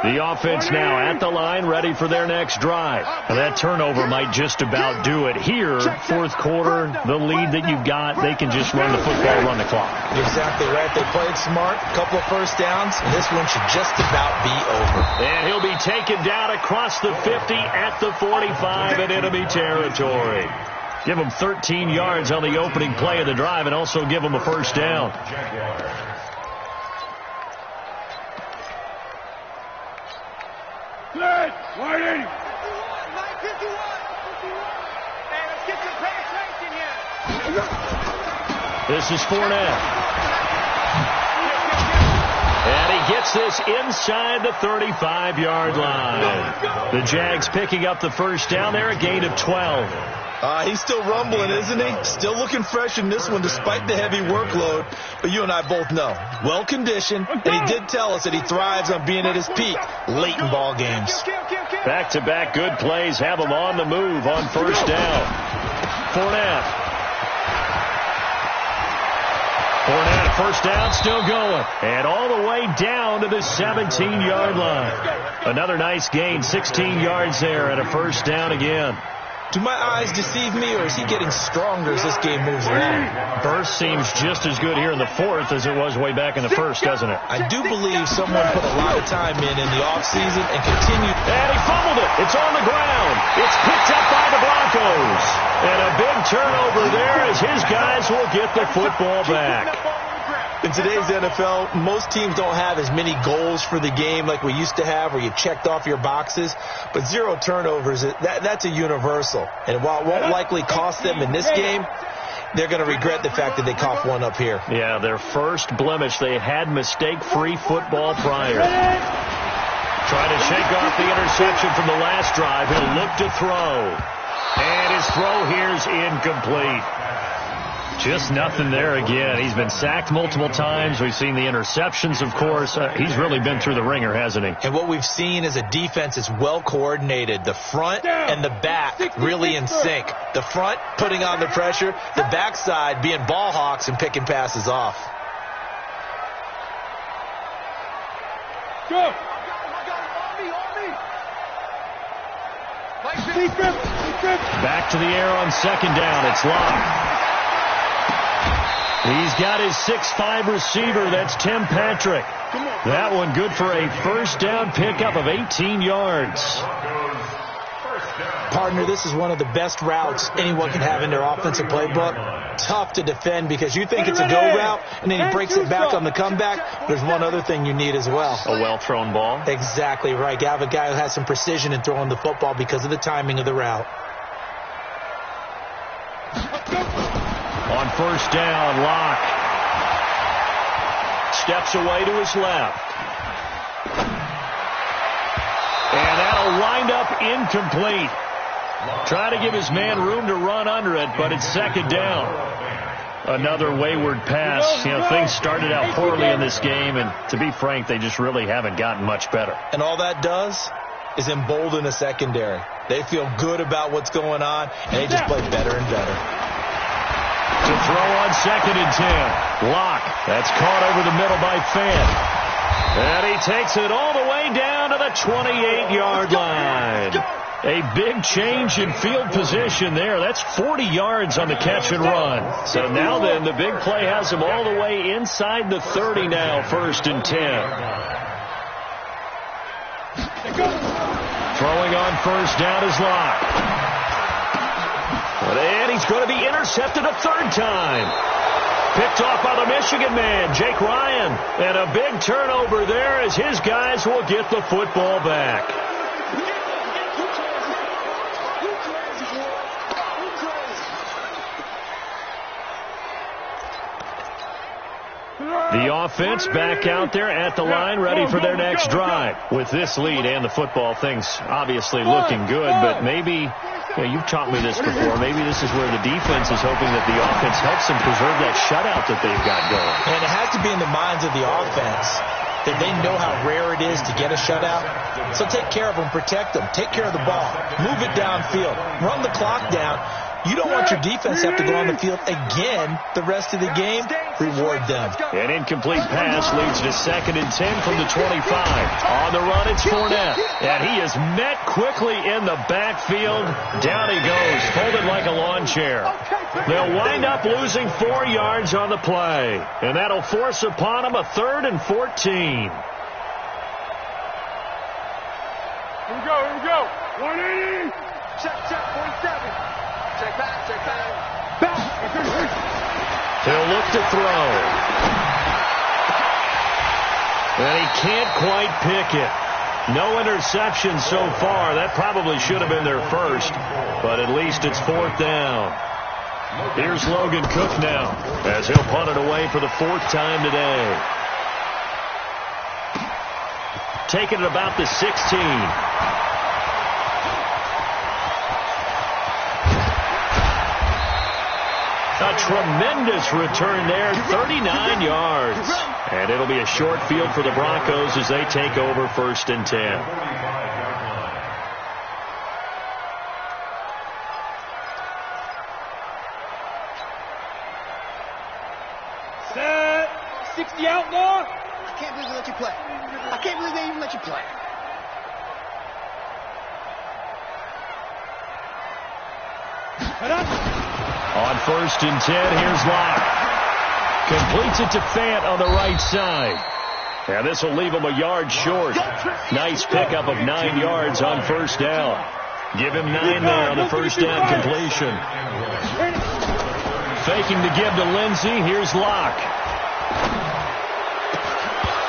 The offense now at the line, ready for their next drive. Now that turnover might just about do it. Here, 4th quarter, the lead that you've got, they can just run the football, run the clock. Exactly right. They played smart, a couple of first downs, and this one should just about be over. And he'll be taken down across the 50 at the 45 in enemy territory. Give him 13 yards on the opening play of the drive and also give him a 1st down. This is Fournette. And he gets this inside the 35-yard line. The Jags picking up the 1st down there, a gain of 12. He's still rumbling, isn't he? Still looking fresh in this one despite the heavy workload. But you and I both know, well-conditioned, and he did tell us that he thrives on being at his peak late in ball games. Back-to-back good plays have him on the move on 1st down. Fournette, 1st down, still going. And all the way down to the 17-yard line. Another nice gain, 16 yards there, and a 1st down again. Do my eyes deceive me, or is he getting stronger as this game moves along? Burst seems just as good here in the fourth as it was way back in the first, doesn't it? I do believe someone put a lot of time in the offseason and continued. And he fumbled it. It's on the ground. It's picked up by the Broncos. And a big turnover there as his guys will get the football back. In today's NFL, most teams don't have as many goals for the game like we used to have, where you checked off your boxes. But 0 turnovers, that's a universal. And while it won't likely cost them in this game, they're going to regret the fact that they coughed one up here. Yeah, their first blemish. They had mistake-free football prior. Trying to shake off the interception from the last drive. He'll look to throw. And his throw here's incomplete. Just nothing there again. He's been sacked multiple times. We've seen the interceptions, of course. He's really been through the ringer, hasn't he? And what we've seen is a defense that's well coordinated. The front and the back really in sync. The front putting on the pressure. The backside being ball hawks and picking passes off. Go. Back to the air on second down. It's Locke. He's got his 6'5" receiver. That's Tim Patrick. That one good for a first down pickup of 18 yards. Partner, this is one of the best routes anyone can have in their offensive playbook. Tough to defend because you think it's a go route, and then he breaks it back on the comeback. There's one other thing you need as well. A well-thrown ball. Exactly right. You have a guy who has some precision in throwing the football because of the timing of the route. On first down, Locke steps away to his left. And that'll wind up incomplete. Trying to give his man room to run under it, but it's second down. Another wayward pass. You know, things started out poorly in this game, and to be frank, they just really haven't gotten much better. And all that does is embolden the secondary. They feel good about what's going on, and they just play better and better. To throw on second and 10. Locke. That's caught over the middle by Fant. And he takes it all the way down to the 28-yard line. A big change in field position there. That's 40 yards on the catch and run. So now then, the big play has him all the way inside the 30 now, first and 10. Throwing on first down is Locke. And he's going to be intercepted a third time. Picked off by the Michigan man, Jake Ryan. And a big turnover there as his guys will get the football back. The offense back out there at the line, ready for their next drive. With this lead and the football, things obviously looking good, but maybe... you've taught me this before. Maybe this is where the defense is hoping that the offense helps them preserve that shutout that they've got going. And it has to be in the minds of the offense that they know how rare it is to get a shutout. So take care of them, protect them, take care of the ball, move it downfield, run the clock down. You don't want your defense to have to go on the field again the rest of the game. Reward them. An incomplete pass leads to second and 10 from the 25. On the run, it's Fournette. And he is met quickly in the backfield. Down he goes, folded like a lawn chair. They'll wind up losing 4 yards on the play. And that'll force upon them a 3rd and 14. Here we go. 180. Check, 47. Check back. He'll look to throw. And he can't quite pick it. No interception so far. That probably should have been their first, but at least it's 4th down. Here's Logan Cook now as he'll punt it away for the 4th time today. Taking it about the 16. A tremendous return there, 39 yards. And it'll be a short field for the Broncos as they take over 1st and 10. Set. 60 outlaw. I can't believe they let you play. I can't believe they even let you play. On 1st and 10, here's Locke. Completes it to Fant on the right side. And this will leave him a yard short. Nice pickup of 9 yards on 1st down. Give him 9 there on the 1st down completion. Faking to give to Lindsey. Here's Locke.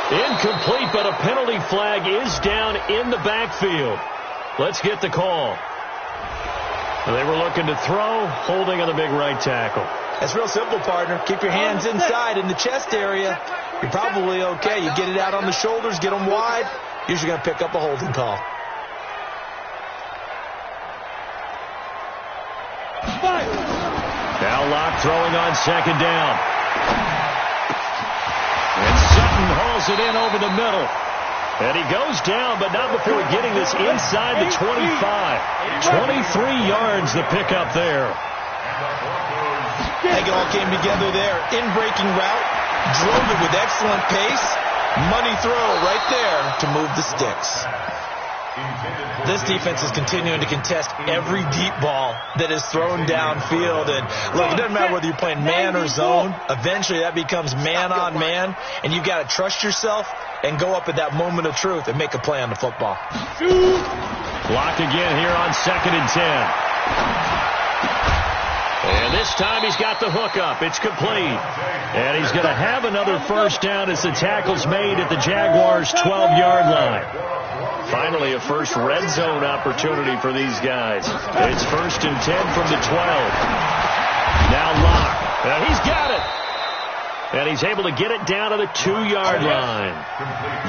Incomplete, but a penalty flag is down in the backfield. Let's get the call. They were looking to throw, holding on the big right tackle. That's real simple, partner. Keep your hands inside in the chest area. You're probably okay. You get it out on the shoulders, get them wide. Usually going to pick up a holding call. Now Locke throwing on 2nd down. And Sutton hauls it in over the middle. And he goes down, but not before getting this inside the 25. 23 yards the pickup there. I think it all came together there. In-breaking route, drove it with excellent pace. Money throw right there to move the sticks. This defense is continuing to contest every deep ball that is thrown downfield. And look, it doesn't matter whether you're playing man or zone. Eventually that becomes man on man. And you've got to trust yourself and go up at that moment of truth and make a play on the football. Blocked again here on 2nd and 10. And this time he's got the hook up. It's complete. And he's going to have another 1st down as the tackle's made at the Jaguars' 12-yard line. Finally, a first red zone opportunity for these guys. It's 1st and 10 from the 12. Now Locke. He's got it. And he's able to get it down to the 2-yard line.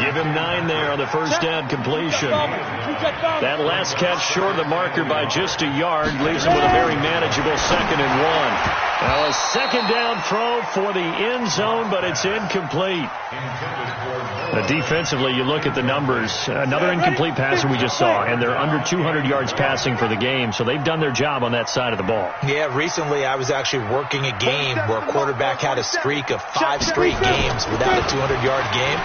Give him 9 there on the 1st down completion. That last catch short of the marker by just a yard leaves him with a very manageable 2nd and 1. Now a 2nd down throw for the end zone, but it's incomplete. Defensively, you look at the numbers. Another incomplete passer we just saw, and they're under 200 yards passing for the game, so they've done their job on that side of the ball. Yeah, recently I was actually working a game where a quarterback had a streak of 5 straight games without a 200-yard game,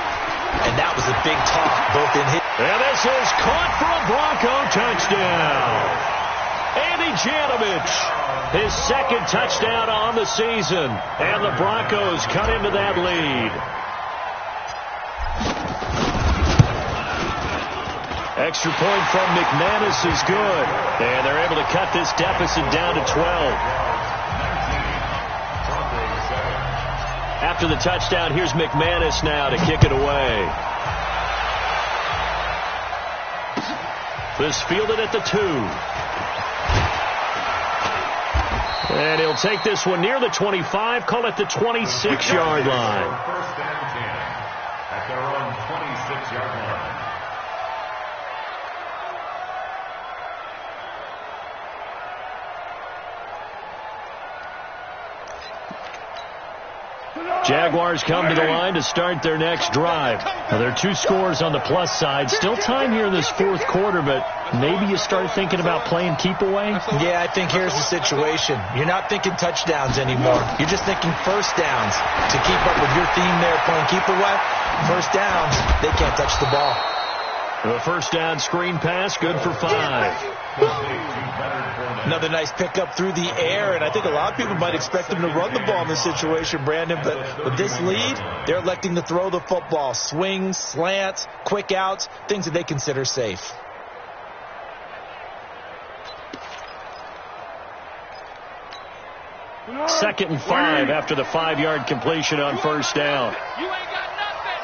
and that was a big talk both in his... And this is caught for a Bronco touchdown. Andy Janovich, his 2nd touchdown on the season, and the Broncos cut into that lead. Extra point from McManus is good, and they're able to cut this deficit down to 12. After the touchdown, here's McManus now to kick it away. This fielded at the 2. And he'll take this one near the 25, call it the 26-yard line. 1st and 10 at their own 26-yard line. Jaguars come to the line to start their next drive. Now, there are 2 scores on the plus side. Still time here in this 4th quarter, but maybe you start thinking about playing keep away? Yeah, I think here's the situation. You're not thinking touchdowns anymore. You're just thinking 1st downs. To keep up with your theme there, playing keep away, 1st downs, they can't touch the ball. The 1st down screen pass, good for 5. Another nice pickup through the air, and I think a lot of people might expect them to run the ball in this situation, Brandon, but with this lead, they're electing to throw the football. Swings, slants, quick outs, things that they consider safe. Second and 5 after the 5-yard completion on 1st down. You ain't got nothing.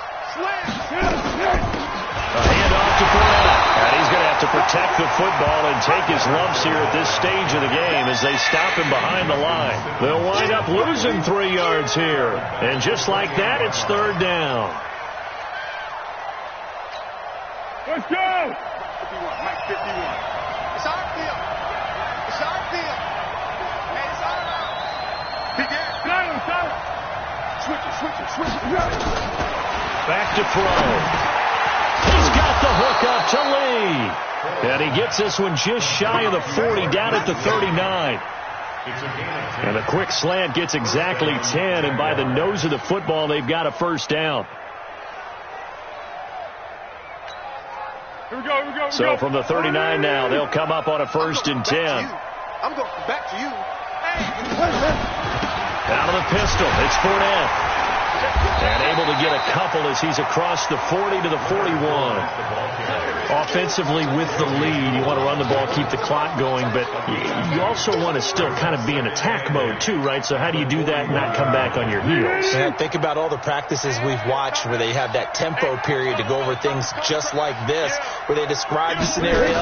A handoff to Fournette. And he's going to have to protect the football and take his lumps here at this stage of the game as they stop him behind the line. They'll wind up losing 3 yards here. And just like that, it's 3rd down. Let's go. 51, Mike 51. It's our field. It's our field. Hey, it's our round. Big air. Switch it. Back to throw. He's got the hook up to Lee. And he gets this one just shy of the 40, down at the 39. And a quick slant gets exactly 10, and by the nose of the football, they've got a 1st down. Here we go. So from the 39 now, they'll come up on a 1st and 10. I'm going back to you. Out of the pistol, it's Fournette. And able to get a couple as he's across the 40 to the 41. Offensively with the lead, you want to run the ball, keep the clock going, but you also want to still kind of be in attack mode too, right? So how do you do that and not come back on your heels? Yeah, think about all the practices we've watched where they have that tempo period to go over things just like this, where they describe the scenario,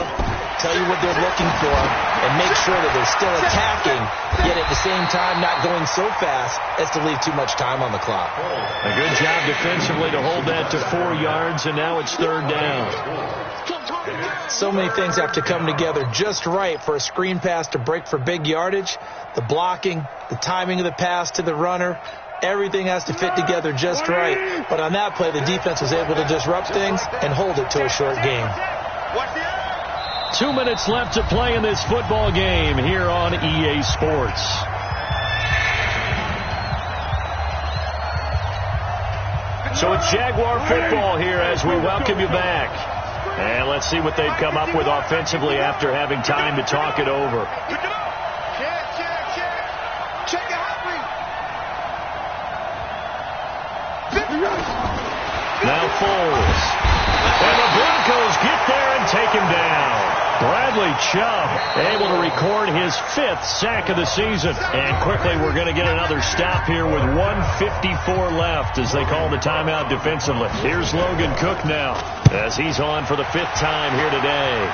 tell you what they're looking for, and make sure that they're still attacking, yet at the same time not going so fast as to leave too much time on the clock. A good job defensively to hold that to 4 yards, and now it's third down. So many things have to come together just right for a screen pass to break for big yardage. The blocking, the timing of the pass to the runner, everything has to fit together just right. But on that play, the defense was able to disrupt things and hold it to a short game. 2 minutes left to play in this football game here on EA Sports. So it's Jaguar football here as we welcome you back. And let's see what they've come up with offensively after having time to talk it over. Check it out. Now Foles. And the Broncos get there and take him down. Bradley Chubb able to record his 5th sack of the season. And quickly we're going to get another stop here with 1:54 left as they call the timeout defensively. Here's Logan Cook now as he's on for the 5th time here today.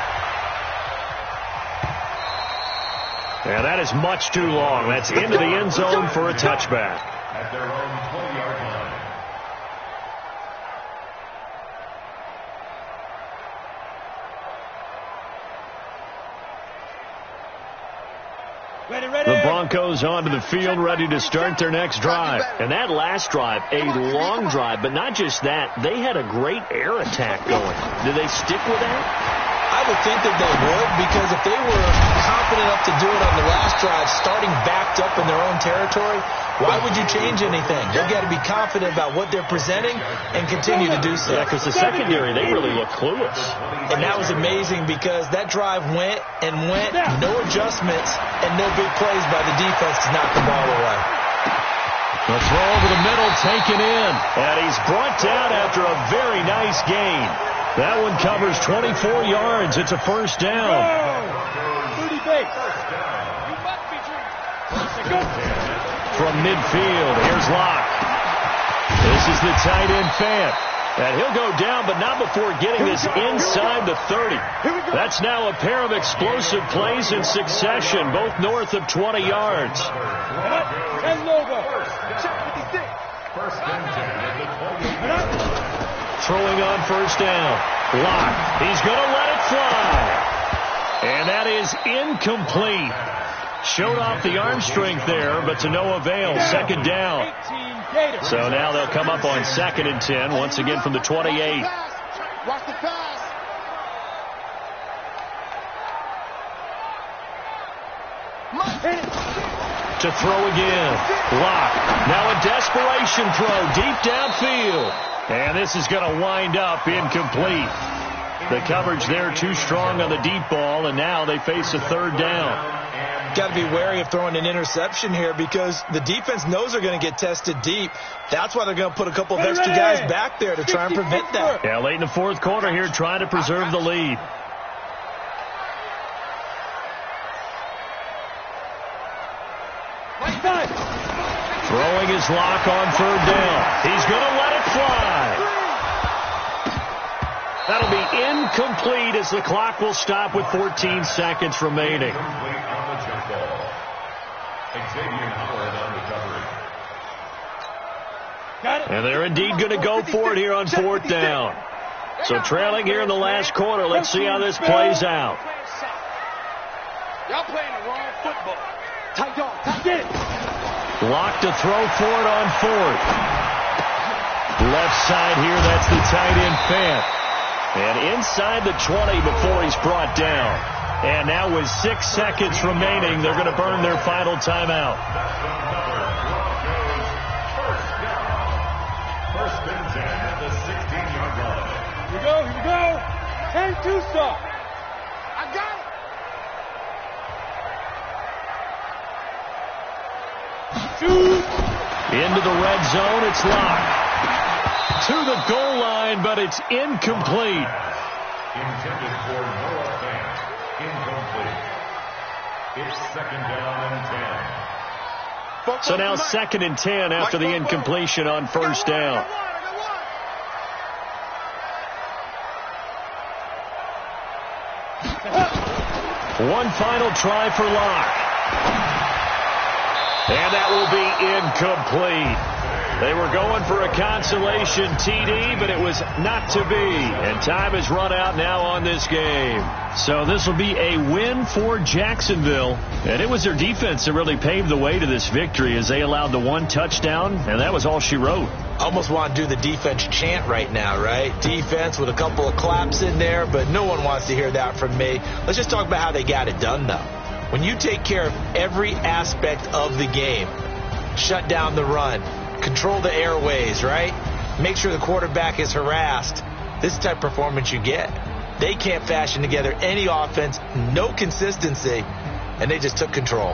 And that is much too long. That's into the end zone for a touchback. At their own 20-yard line. The Broncos onto the field, ready to start their next drive. And that last drive, a long drive, but not just that. They had a great air attack going. Did they stick with that? I would think that they would, because if they were confident enough to do it on the last drive, starting backed up in their own territory, why would you change anything? They've got to be confident about what they're presenting and continue to do so. Yeah, because the secondary, they really look clueless. And that was amazing because that drive went and went, no adjustments, and no big plays by the defense to knock the ball away. The throw over the middle taken in, and he's brought down after a very nice gain. That one covers 24 yards. It's a first down. From midfield, here's Locke. This is the tight end Fant. And he'll go down, but not before getting this inside the 30. That's now a pair of explosive plays in succession, both north of 20 yards. Throwing on first down. Locke. He's going to let it fly. And that is incomplete. Showed off the arm strength there, but to no avail. Second down. So now they'll come up on 2nd and 10, once again from the 28. Watch the pass. To throw again. Locke. Now a desperation throw deep downfield. And this is going to wind up incomplete. The coverage there too strong on the deep ball, and now they face a third down. Got to be wary of throwing an interception here because the defense knows they're going to get tested deep. That's why they're going to put a couple of extra guys back there to try and prevent that. Yeah, late in the 4th quarter here, trying to preserve the lead. Throwing his Lock on 3rd down. He's going to let it fly. That'll be incomplete as the clock will stop with 14 seconds remaining. And they're indeed going to go for it here on 4th down. So trailing here in the last quarter. Let's see how this plays out. Y'all playing the wrong football. Tight dog. Get it. Lock to throw for it on 4th. Left side here, that's the tight end Fant. And inside the 20 before he's brought down. And now with 6 seconds remaining, they're going to burn their final timeout. First and 10 at the 16-yard line. Here we go. 10-2 stop. I got Into the red zone, it's locked. To the goal line, but it's incomplete. Intended for Noah Fant. Incomplete. It's 2nd down and 10. So now 2nd and 10 after the incompletion on 1st down. One final try for Locke. And that will be incomplete. They were going for a consolation TD, but it was not to be. And time has run out now on this game. So this will be a win for Jacksonville. And it was their defense that really paved the way to this victory as they allowed the 1 touchdown, and that was all she wrote. Almost want to do the defense chant right now, right? Defense with a couple of claps in there, but no one wants to hear that from me. Let's just talk about how they got it done, though. When you take care of every aspect of the game, shut down the run, control the airways, right? Make sure the quarterback is harassed. This is the type of performance you get. They can't fashion together any offense, no consistency, and they just took control.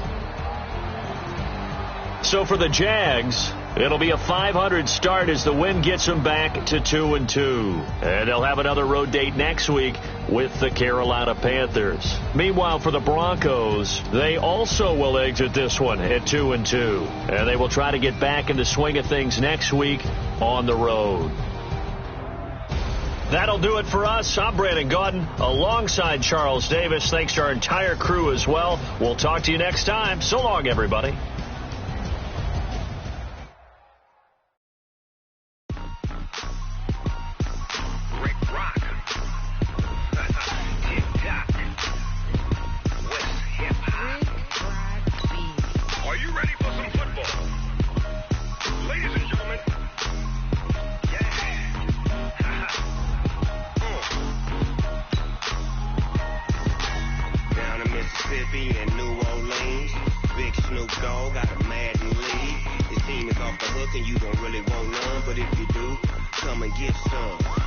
So for the Jags, it'll be a .500 start as the win gets them back to 2-2. And they'll have another road date next week with the Carolina Panthers. Meanwhile, for the Broncos, they also will exit this one at 2-2. And they will try to get back in the swing of things next week on the road. That'll do it for us. I'm Brandon Gaudin alongside Charles Davis. Thanks to our entire crew as well. We'll talk to you next time. So long, everybody. And New Orleans, Big Snoop Dogg got a Madden lead. His team is off the hook and you don't really want none, but if you do, come and get some.